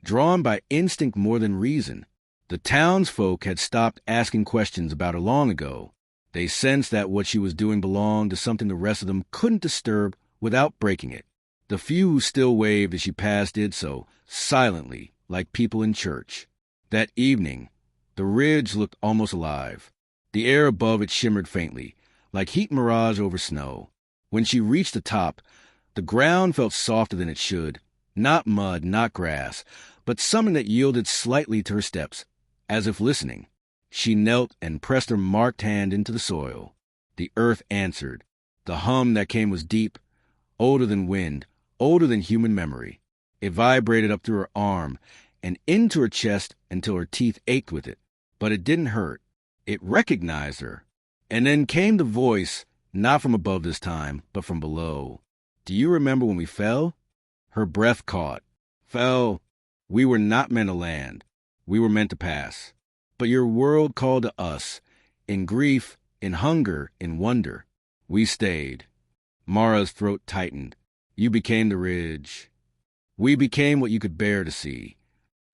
drawn by instinct more than reason. The townsfolk had stopped asking questions about her long ago. They sensed that what she was doing belonged to something the rest of them couldn't disturb without breaking it. The few who still waved as she passed did so, silently, like people in church. That evening, the ridge looked almost alive. The air above it shimmered faintly, like heat mirage over snow. When she reached the top, The ground felt softer than it should. Not mud, not grass, but something that yielded slightly to her steps, as if listening. She knelt and pressed her marked hand into the soil. The earth answered. The hum that came was deep, older than wind, older than human memory. It vibrated up through her arm and into her chest until her teeth ached with it. But it didn't hurt. It recognized her. And then came the voice, not from above this time, but from below. Do you remember when we fell? Her breath caught. Fell. We were not meant to land. We were meant to pass. But your world called to us, in grief, in hunger, in wonder. We stayed. Mara's throat tightened. You became the ridge. We became what you could bear to see.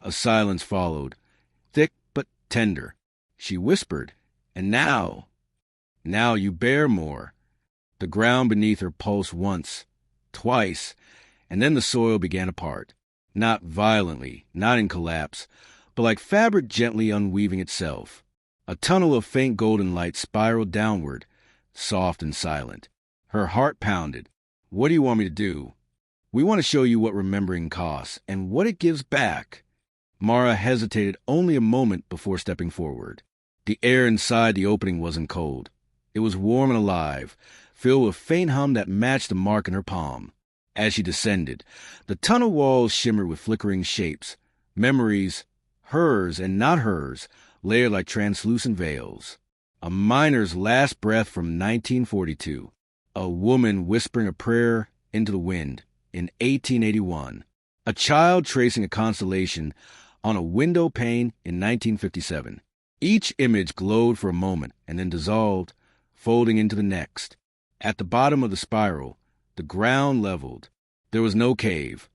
A silence followed, thick but tender. She whispered, and now you bear more. The ground beneath her pulsed once, twice, and then the soil began to part. Not violently, not in collapse, but like fabric gently unweaving itself. A tunnel of faint golden light spiraled downward, soft and silent. Her heart pounded. What do you want me to do? We want to show you what remembering costs and what it gives back. Mara hesitated only a moment before stepping forward. The air inside the opening wasn't cold. It was warm and alive, filled with faint hum that matched the mark in her palm. As she descended, the tunnel walls shimmered with flickering shapes, memories, hers and not hers, layered like translucent veils. A miner's last breath from 1942. A woman whispering a prayer into the wind in 1881. A child tracing a constellation on a window pane in 1957. Each image glowed for a moment and then dissolved, folding into the next. At the bottom of the spiral, the ground leveled. There was no cave,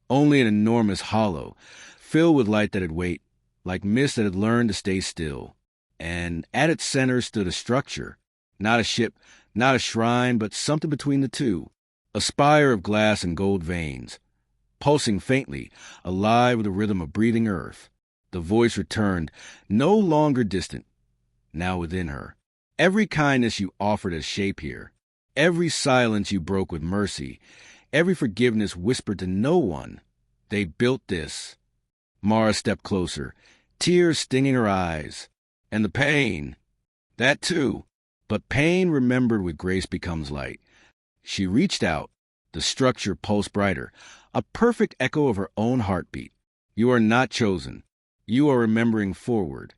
only an enormous hollow, filled with light that had wait, like mist that had learned to stay still. And at its center stood a structure, not a ship, not a shrine, but something between the two. A spire of glass and gold veins, pulsing faintly, alive with the rhythm of breathing earth. The voice returned, no longer distant, now within her. Every kindness you offered as shape here, every silence you broke with mercy, every forgiveness whispered to no one. They built this. Mara stepped closer, tears stinging her eyes. And the pain. That too. But pain remembered with grace becomes light. She reached out. The structure pulsed brighter, a perfect echo of her own heartbeat. You are not chosen. You are remembering forward.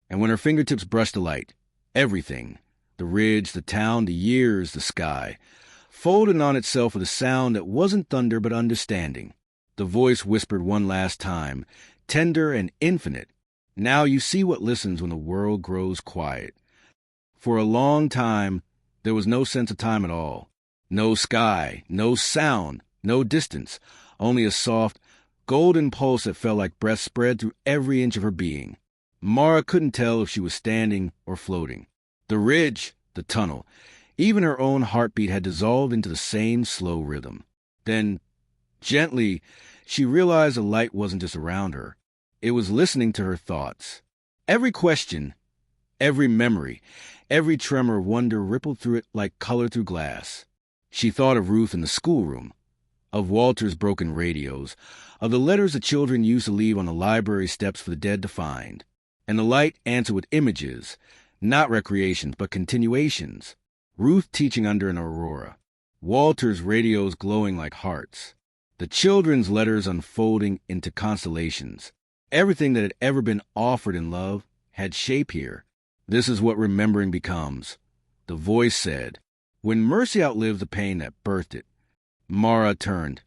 And when her fingertips brushed the light, everything, the ridge, the town, the years, the sky, folded on itself with a sound that wasn't thunder but understanding. The voice whispered one last time, tender and infinite. Now you see what listens when the world grows quiet. For a long time, there was no sense of time at all. No sky, no sound, no distance, only a soft, golden pulse that felt like breath spread through every inch of her being. Mara couldn't tell if she was standing or floating. The ridge, the tunnel, even her own heartbeat had dissolved into the same slow rhythm. Then, gently, she realized the light wasn't just around her. It was listening to her thoughts. Every question, every memory, every tremor of wonder rippled through it like color through glass. She thought of Ruth in the schoolroom, of Walter's broken radios, of the letters the children used to leave on the library steps for the dead to find. And the light answered with images, not recreations, but continuations. Ruth teaching under an aurora, Walter's radios glowing like hearts, the children's letters unfolding into constellations. Everything that had ever been offered in love had shape here. This is what remembering becomes. The voice said, when mercy outlived the pain that birthed it. Mara turned,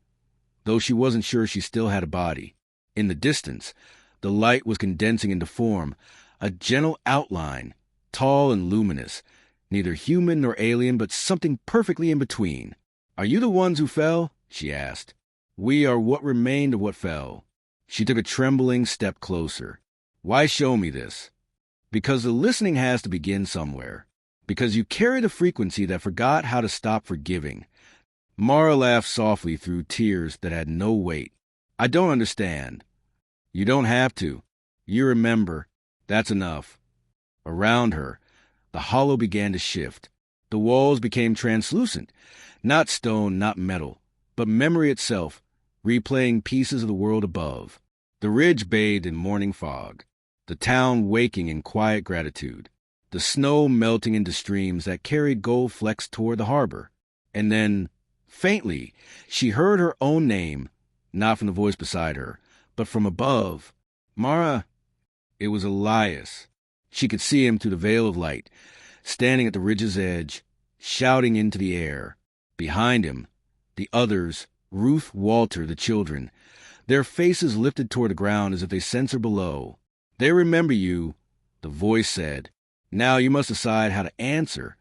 though she wasn't sure she still had a body. In the distance, the light was condensing into form, a gentle outline, tall and luminous, neither human nor alien, but something perfectly in between. Are you the ones who fell? She asked. We are what remained of what fell. She took a trembling step closer. Why show me this? Because the listening has to begin somewhere. Because you carry the frequency that forgot how to stop forgiving. Mara laughed softly through tears that had no weight. I don't understand. You don't have to. You remember. That's enough. Around her, the hollow began to shift. The walls became translucent. Not stone, not metal. but memory itself, replaying pieces of the world above. The ridge bathed in morning fog, the town waking in quiet gratitude, the snow melting into streams that carried gold flecks toward the harbor. And then, faintly, she heard her own name, not from the voice beside her, but from above. Mara. It was Elias. She could see him through the veil of light, standing at the ridge's edge, shouting into the air. Behind him, the others, Ruth, Walter, the children, their faces lifted toward the ground as if they sensed her below. They remember you, the voice said. Now you must decide how to answer.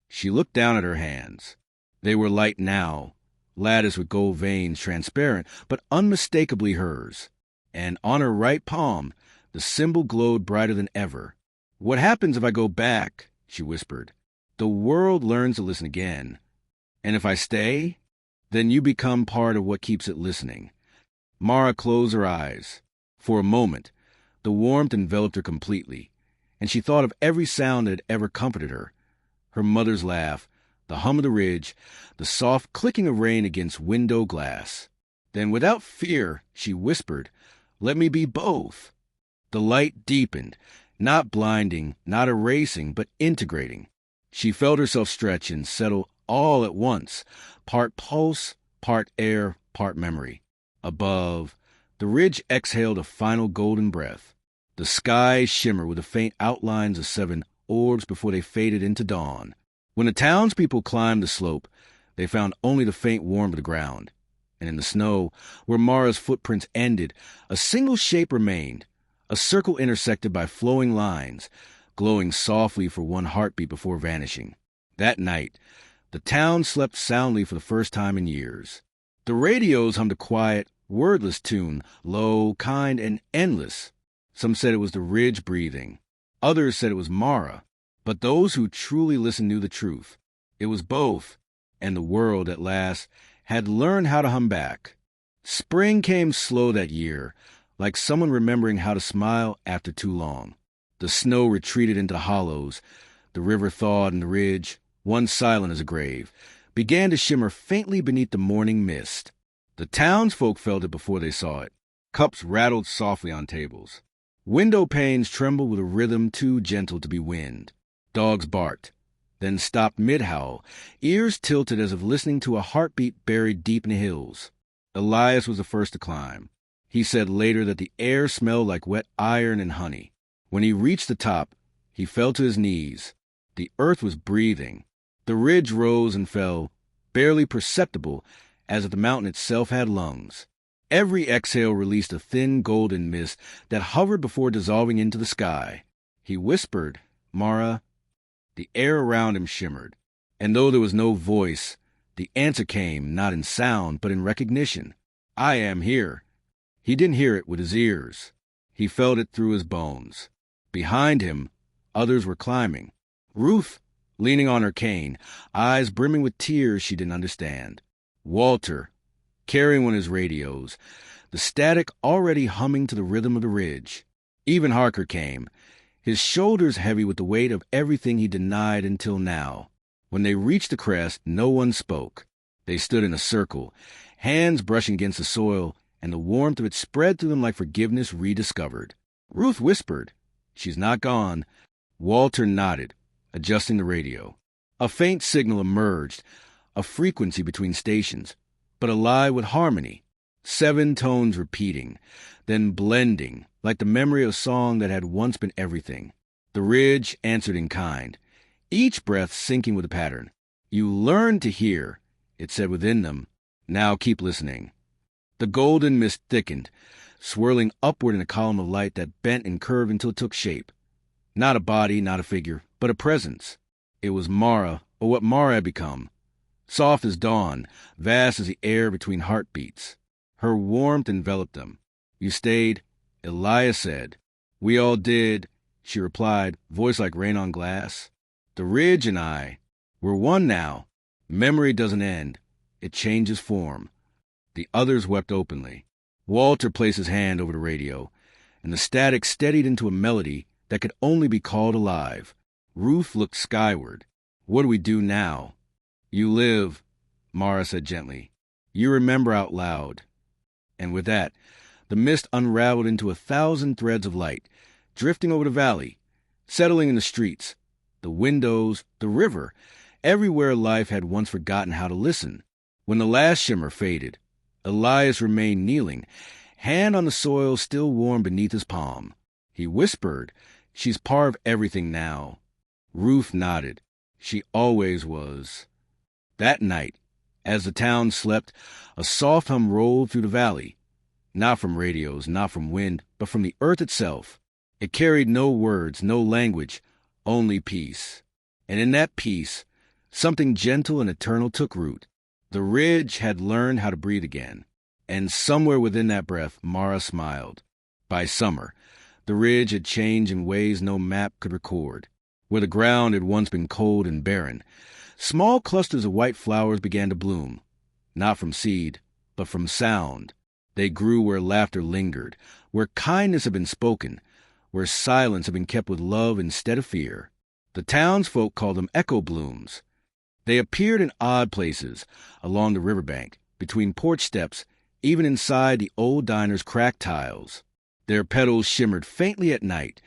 She looked down at her hands. They were light now, latticed with gold veins, transparent, but unmistakably hers. And on her right palm, the symbol glowed brighter than ever. What happens if I go back? She whispered. The world learns to listen again. And if I stay, then you become part of what keeps it listening. Mara closed her eyes. For a moment, the warmth enveloped her completely, and she thought of every sound that had ever comforted her. Her mother's laugh, the hum of the ridge, the soft clicking of rain against window glass. Then, without fear, she whispered, "Let me be both." The light deepened, not blinding, not erasing, but integrating. She felt herself stretch and settle all at once, part pulse, part air, part memory. Above, the ridge exhaled a final golden breath. The sky shimmered with the faint outlines of 7 orbs before they faded into dawn. When the townspeople climbed the slope, they found only the faint warmth of the ground. And in the snow, where Mara's footprints ended, a single shape remained, a circle intersected by flowing lines, glowing softly for one heartbeat before vanishing. That night, the town slept soundly for the first time in years. The radios hummed a quiet, wordless tune, low, kind, and endless. Some said it was the ridge breathing. Others said it was Mara. But those who truly listened knew the truth. It was both, and the world, at last, had learned how to hum back. Spring came slow that year, like someone remembering how to smile after too long. The snow retreated into the hollows. The river thawed, and the ridge, once silent as a grave, began to shimmer faintly beneath the morning mist. The townsfolk felt it before they saw it. Cups rattled softly on tables. Window panes trembled with a rhythm too gentle to be wind. Dogs barked, then stopped mid-howl, ears tilted as if listening to a heartbeat buried deep in the hills. Elias was the first to climb. He said later that the air smelled like wet iron and honey. When he reached the top, he fell to his knees. The earth was breathing. The ridge rose and fell, barely perceptible, as if the mountain itself had lungs. Every exhale released a thin golden mist that hovered before dissolving into the sky. He whispered, "Mara." The air around him shimmered, and though there was no voice, the answer came not in sound but in recognition. "I am here." He didn't hear it with his ears. He felt it through his bones. Behind him, others were climbing. Ruth, leaning on her cane, eyes brimming with tears she didn't understand. Walter, carrying one of his radios, the static already humming to the rhythm of the ridge. Even Harker came, his shoulders heavy with the weight of everything he denied until now. When they reached the crest, no one spoke. They stood in a circle, hands brushing against the soil, and the warmth of it spread through them like forgiveness rediscovered. Ruth whispered, "She's not gone." Walter nodded, adjusting the radio. A faint signal emerged, a frequency between stations, but alive with harmony. 7 tones repeating, then blending, like the memory of a song that had once been everything. The ridge answered in kind, each breath syncing with a pattern. "You learned to hear," it said within them. "Now keep listening." The golden mist thickened, swirling upward in a column of light that bent and curved until it took shape. Not a body, not a figure, but a presence. It was Mara, or what Mara had become. Soft as dawn, vast as the air between heartbeats. Her warmth enveloped them. "You stayed," Elias said. "We all did," she replied, voice like rain on glass. "The ridge and I, we're one now. Memory doesn't end. It changes form." The others wept openly. Walter placed his hand over the radio, and the static steadied into a melody that could only be called alive. Ruth looked skyward. "What do we do now?" "You live," Mara said gently. You remember out loud. And with that, the mist unraveled into 1,000 threads of light, drifting over the valley, settling in the streets, the windows, the river, everywhere life had once forgotten how to listen. When the last shimmer faded, Elias remained kneeling, hand on the soil still warm beneath his palm. He whispered, "She's part of everything now." Ruth nodded. She always was. That night, as the town slept, a soft hum rolled through the valley. Not from radios, not from wind, but from the earth itself. It carried no words, no language, only peace. And in that peace, something gentle and eternal took root. The ridge had learned how to breathe again. And somewhere within that breath, Mara smiled. By summer, the ridge had changed in ways no map could record. Where the ground had once been cold and barren, small clusters of white flowers began to bloom. Not from seed, but from sound. They grew where laughter lingered, where kindness had been spoken, where silence had been kept with love instead of fear. The townsfolk called them echo blooms. They appeared in odd places, along the riverbank, between porch steps, even inside the old diner's cracked tiles. Their petals shimmered faintly at night,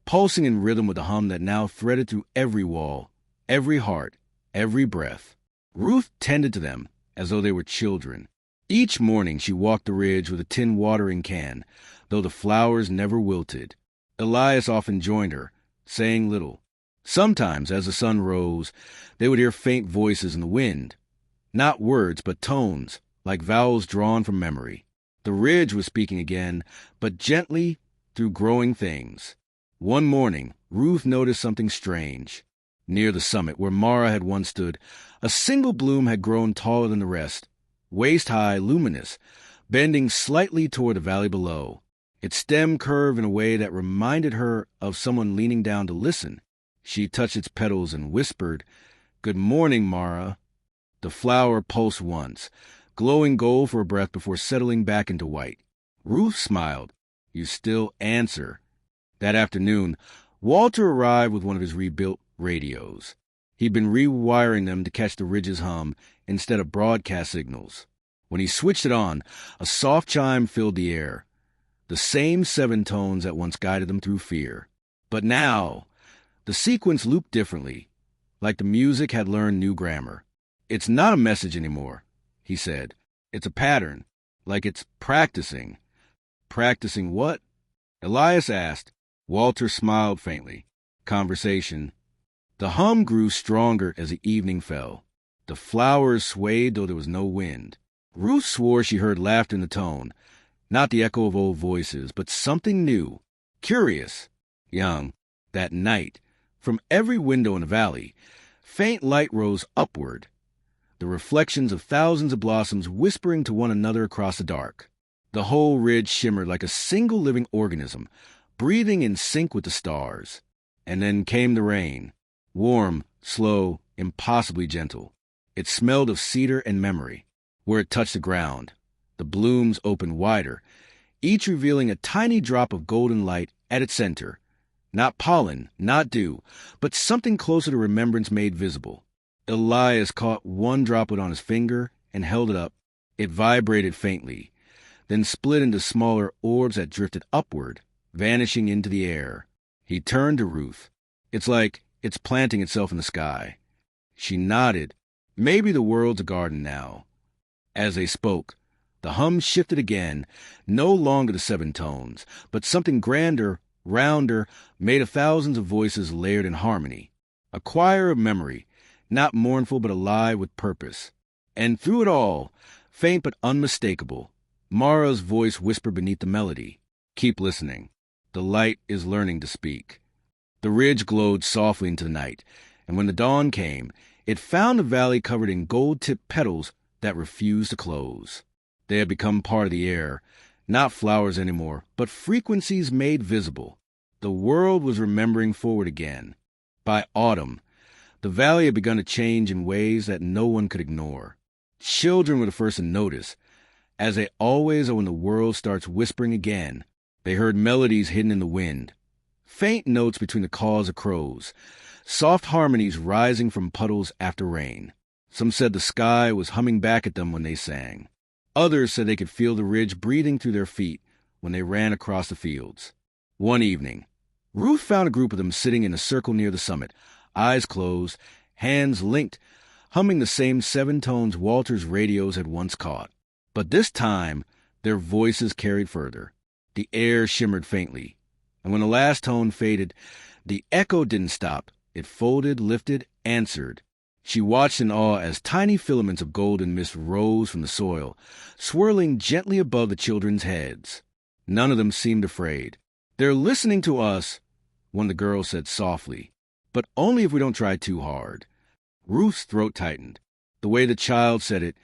pulsing in rhythm with a hum that now threaded through every wall, every heart, every breath. Ruth tended to them as though they were children. Each morning she walked the ridge with a tin watering can, though the flowers never wilted. Elias often joined her, saying little. Sometimes, as the sun rose, they would hear faint voices in the wind. Not words, but tones, like vowels drawn from memory. The ridge was speaking again, but gently, through growing things. One morning, Ruth noticed something strange. Near the summit, where Mara had once stood, a single bloom had grown taller than the rest, waist-high, luminous, bending slightly toward the valley below. Its stem curved in a way that reminded her of someone leaning down to listen. She touched its petals and whispered, "Good morning, Mara." The flower pulsed once, glowing gold for a breath before settling back into white. Ruth smiled. "You still answer." That afternoon, Walter arrived with one of his rebuilt radios. He'd been rewiring them to catch the ridge's hum instead of broadcast signals. When he switched it on, a soft chime filled the air, the same 7 tones that once guided them through fear. But now, the sequence looped differently, like the music had learned new grammar. "It's not a message anymore," he said. "It's a pattern, like it's practicing." "Practicing what?" Elias asked. Walter smiled faintly. Conversation. The hum grew stronger as the evening fell. The flowers swayed though there was no wind. Ruth swore she heard laughter in the tone, not the echo of old voices, but something new, curious, young. That night, from every window in the valley, faint light rose upward, the reflections of thousands of blossoms whispering to one another across the dark. The whole ridge shimmered like a single living organism, breathing in sync with the stars. And then came the rain. Warm, slow, impossibly gentle. It smelled of cedar and memory. Where it touched the ground, the blooms opened wider, each revealing a tiny drop of golden light at its center. Not pollen, not dew, but something closer to remembrance made visible. Elias caught one droplet on his finger and held it up. It vibrated faintly, then split into smaller orbs that drifted upward, vanishing into the air. He turned to Ruth. "It's like it's planting itself in the sky." She nodded. "Maybe the world's a garden now." As they spoke, the hum shifted again, no longer the 7 tones, but something grander, rounder, made of thousands of voices layered in harmony. A choir of memory, not mournful but alive with purpose. And through it all, faint but unmistakable, Mara's voice whispered beneath the melody, "Keep listening. The light is learning to speak." The ridge glowed softly into the night, and when the dawn came, it found the valley covered in gold-tipped petals that refused to close. They had become part of the air, not flowers anymore, but frequencies made visible. The world was remembering forward again. By autumn, the valley had begun to change in ways that no one could ignore. Children were the first to notice. As they always are when the world starts whispering again, they heard melodies hidden in the wind, faint notes between the calls of crows, soft harmonies rising from puddles after rain. Some said the sky was humming back at them when they sang. Others said they could feel the ridge breathing through their feet when they ran across the fields. One evening, Ruth found a group of them sitting in a circle near the summit, eyes closed, hands linked, humming the same 7 tones Walter's radios had once caught. But this time, their voices carried further. The air shimmered faintly, and when the last tone faded, the echo didn't stop. It folded, lifted, answered. She watched in awe as tiny filaments of golden mist rose from the soil, swirling gently above the children's heads. None of them seemed afraid. "They're listening to us," one of the girls said softly, "but only if we don't try too hard." Ruth's throat tightened. The way the child said it,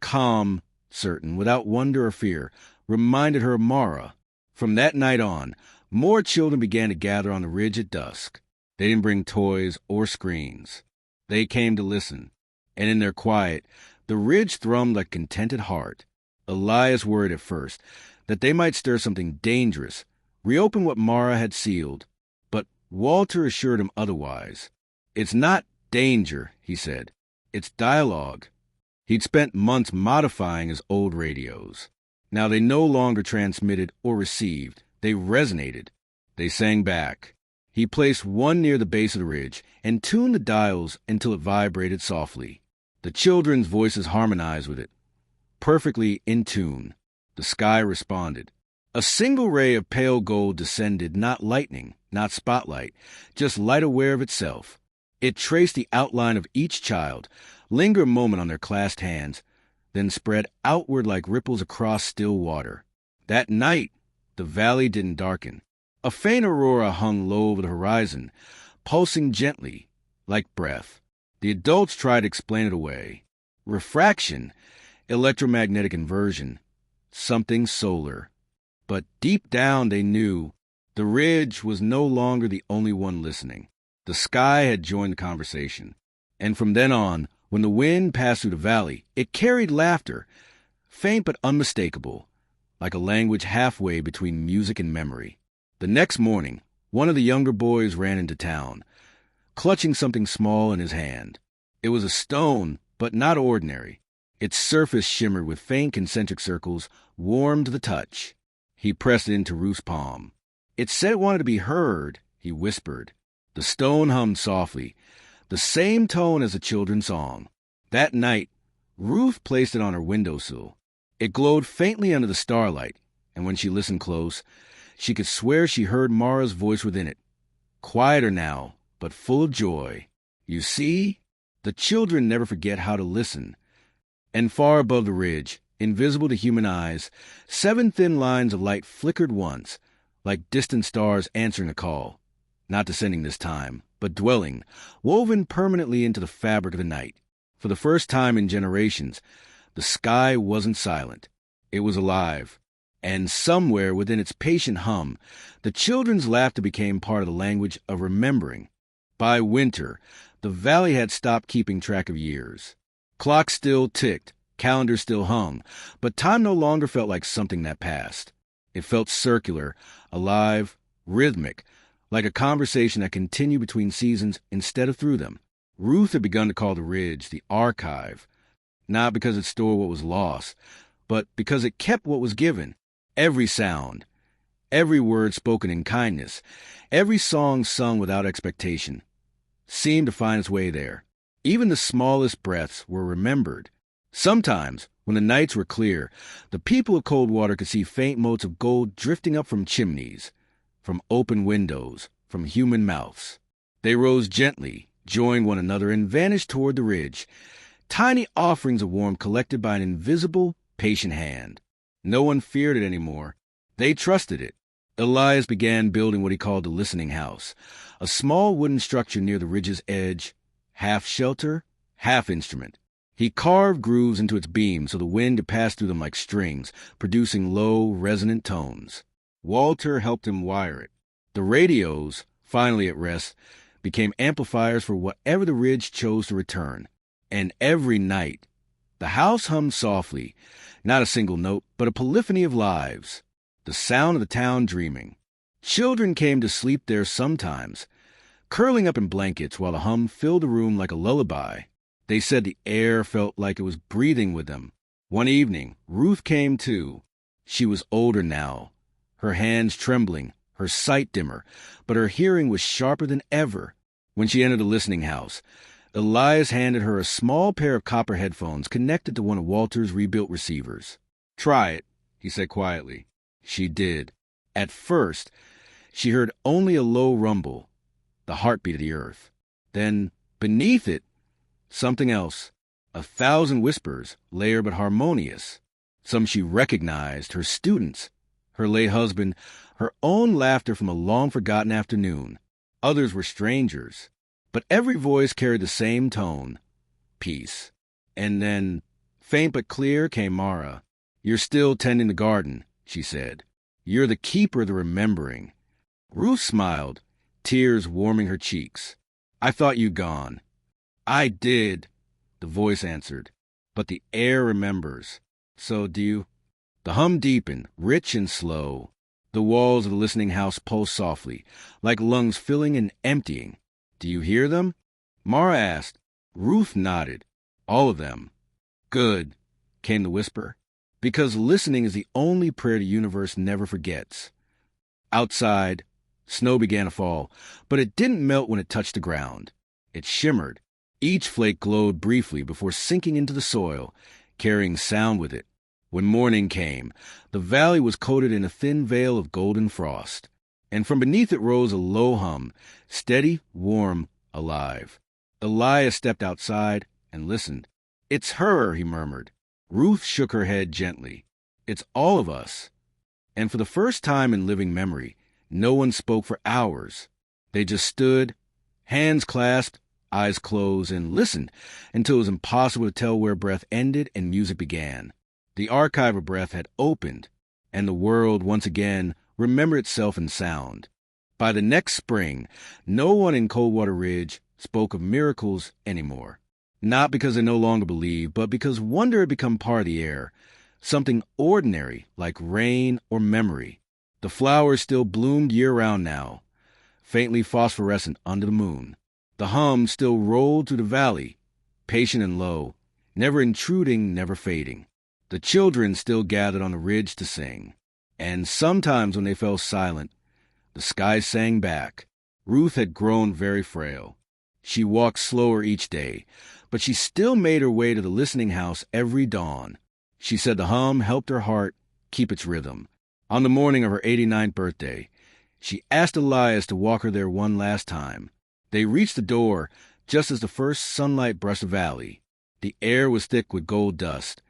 calm, certain, without wonder or fear, reminded her of Mara. From that night on, more children began to gather on the ridge at dusk. They didn't bring toys or screens. They came to listen, and in their quiet, the ridge thrummed like a contented heart. Elias worried at first that they might stir something dangerous, reopen what Mara had sealed, but Walter assured him otherwise. "It's not danger," he said. "It's dialogue." He'd spent months modifying his old radios. Now they no longer transmitted or received. They resonated. They sang back. He placed one near the base of the ridge and tuned the dials until it vibrated softly. The children's voices harmonized with it, perfectly in tune. The sky responded. A single ray of pale gold descended, not lightning, not spotlight, just light aware of itself. It traced the outline of each child, lingered a moment on their clasped hands, then spread outward like ripples across still water. That night, the valley didn't darken. A faint aurora hung low over the horizon, pulsing gently, like breath. The adults tried to explain it away. Refraction, electromagnetic inversion, something solar. But deep down they knew the ridge was no longer the only one listening. The sky had joined the conversation. And from then on, when the wind passed through the valley, it carried laughter, faint but unmistakable, like a language halfway between music and memory. The next morning, one of the younger boys ran into town, clutching something small in his hand. It was a stone, but not ordinary. Its surface shimmered with faint concentric circles, warm to the touch. He pressed it into Ruth's palm. "It said it wanted to be heard," he whispered. The stone hummed softly, the same tone as the children's song. That night, Ruth placed it on her windowsill. It glowed faintly under the starlight, and when she listened close, she could swear she heard Mara's voice within it, quieter now, but full of joy. "You see?" The children never forget how to listen. And far above the ridge, invisible to human eyes, 7 thin lines of light flickered once, like distant stars answering a call. Not descending this time, but dwelling, woven permanently into the fabric of the night. For the first time in generations, the sky wasn't silent. It was alive. And somewhere within its patient hum, the children's laughter became part of the language of remembering. By winter, the valley had stopped keeping track of years. Clocks still ticked, calendars still hung, but time no longer felt like something that passed. It felt circular, alive, rhythmic, like a conversation that continued between seasons instead of through them. Ruth had begun to call the ridge the archive, not because it stored what was lost, but because it kept what was given. Every sound, every word spoken in kindness, every song sung without expectation, seemed to find its way there. Even the smallest breaths were remembered. Sometimes, when the nights were clear, the people of Coldwater could see faint motes of gold drifting up from chimneys, from open windows, from human mouths. They rose gently, joined one another, and vanished toward the ridge, tiny offerings of warmth collected by an invisible, patient hand. No one feared it anymore. They trusted it. Elias began building what he called the listening house, a small wooden structure near the ridge's edge, half shelter, half instrument. He carved grooves into its beams so the wind could pass through them like strings, producing low, resonant tones. Walter helped him wire it. The radios, finally at rest, became amplifiers for whatever the ridge chose to return. And every night, the house hummed softly, not a single note, but a polyphony of lives, the sound of the town dreaming. Children came to sleep there sometimes, curling up in blankets while the hum filled the room like a lullaby. They said the air felt like it was breathing with them. One evening, Ruth came too. She was older now, her hands trembling, her sight dimmer, but her hearing was sharper than ever. When she entered the listening house, Elias handed her a small pair of copper headphones connected to one of Walter's rebuilt receivers. "Try it," he said quietly. She did. At first, she heard only a low rumble, the heartbeat of the earth. Then, beneath it, something else, 1,000 whispers, layered but harmonious. Some she recognized, her students, her late husband, her own laughter from a long-forgotten afternoon. Others were strangers, but every voice carried the same tone, peace. And then, faint but clear, came Mara. "You're still tending the garden," she said. "You're the keeper of the remembering." Ruth smiled, tears warming her cheeks. "I thought you'd gone." "I did," the voice answered, "but the air remembers. So do you." The hum deepened, rich and slow. The walls of the listening house pulsed softly, like lungs filling and emptying. "Do you hear them?" Mara asked. Ruth nodded. "All of them." "Good," came the whisper, "because listening is the only prayer the universe never forgets." Outside, snow began to fall, but it didn't melt when it touched the ground. It shimmered. Each flake glowed briefly before sinking into the soil, carrying sound with it. When morning came, the valley was coated in a thin veil of golden frost, and from beneath it rose a low hum, steady, warm, alive. Elias stepped outside and listened. "It's her," he murmured. Ruth shook her head gently. "It's all of us." And for the first time in living memory, no one spoke for hours. They just stood, hands clasped, eyes closed, and listened until it was impossible to tell where breath ended and music began. The archive of breath had opened, and the world once again remembered itself in sound. By the next spring, no one in Coldwater Ridge spoke of miracles anymore. Not because they no longer believed, but because wonder had become part of the air, something ordinary like rain or memory. The flowers still bloomed year-round now, faintly phosphorescent under the moon. The hum still rolled through the valley, patient and low, never intruding, never fading. The children still gathered on the ridge to sing, and sometimes when they fell silent, the sky sang back. Ruth had grown very frail. She walked slower each day, but she still made her way to the listening house every dawn. She said the hum helped her heart keep its rhythm. On the morning of her 89th birthday, she asked Elias to walk her there one last time. They reached the door just as the first sunlight brushed the valley. The air was thick with gold dust,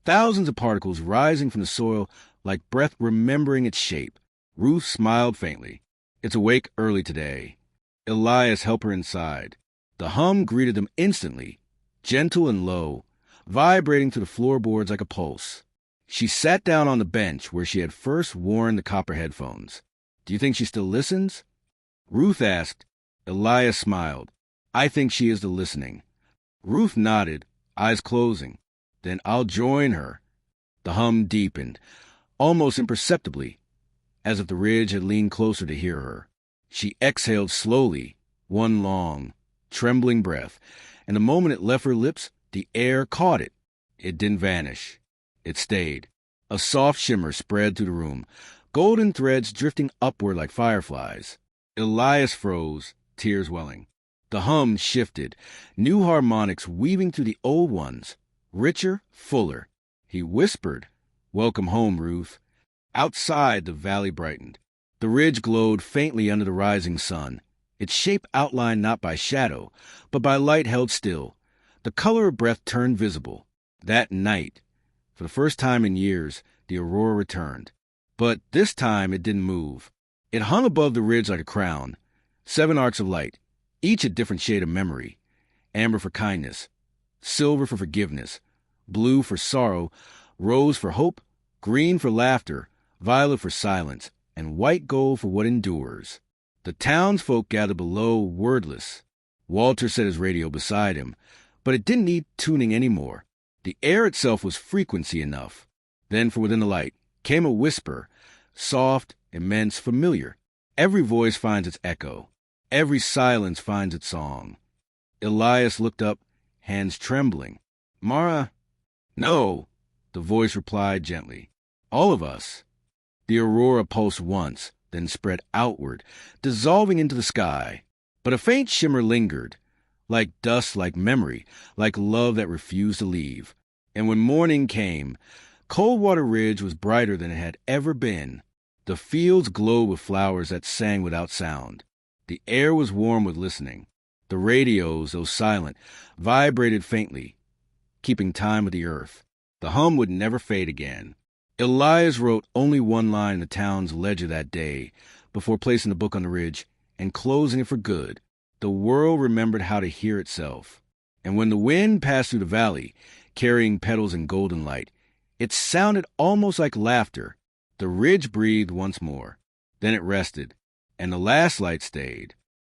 thousands of particles rising from the soil like breath remembering its shape. Ruth smiled faintly. "It's awake early today." Elias helped her inside. The hum greeted them instantly, gentle and low, vibrating through the floorboards like a pulse. She sat down on the bench where she had first worn the copper headphones. "Do you think she still listens?" Ruth asked. Elias smiled. "I think she is the listening." Ruth nodded, eyes closing. "Then I'll join her." The hum deepened, almost imperceptibly, as if the ridge had leaned closer to hear her. She exhaled slowly, one long, trembling breath, and the moment it left her lips, the air caught it. It didn't vanish. It stayed. A soft shimmer spread through the room, golden threads drifting upward like fireflies. Elias froze, tears welling. The hum shifted, new harmonics weaving through the old ones, richer, fuller. He whispered, "Welcome home, Ruth." Outside, the valley brightened. The ridge glowed faintly under the rising sun, its shape outlined not by shadow, but by light held still. The color of breath turned visible. That night, for the first time in years, the aurora returned. But this time it didn't move. It hung above the ridge like a crown, 7 arcs of light, each a different shade of memory. Amber for kindness, silver for forgiveness, blue for sorrow, rose for hope, green for laughter, violet for silence, and white gold for what endures. The townsfolk gathered below, wordless. Walter set his radio beside him, but it didn't need tuning anymore. The air itself was frequency enough. Then from within the light came a whisper, soft, immense, familiar. Every voice finds its echo. Every silence finds its song. Elias looked up, hands trembling. "Mara." "No," the voice replied gently. "All of us." The aurora pulsed once, then spread outward, dissolving into the sky. But a faint shimmer lingered, like dust, like memory, like love that refused to leave. And when morning came, Coldwater Ridge was brighter than it had ever been. The fields glowed with flowers that sang without sound. The air was warm with listening. The radios, though silent, vibrated faintly, keeping time with the earth. The hum would never fade again. Elias wrote only one line in the town's ledger that day, before placing the book on the ridge and closing it for good. The world remembered how to hear itself. And when the wind passed through the valley, carrying petals and golden light, it sounded almost like laughter. The ridge breathed once more. Then it rested, and the last light stayed.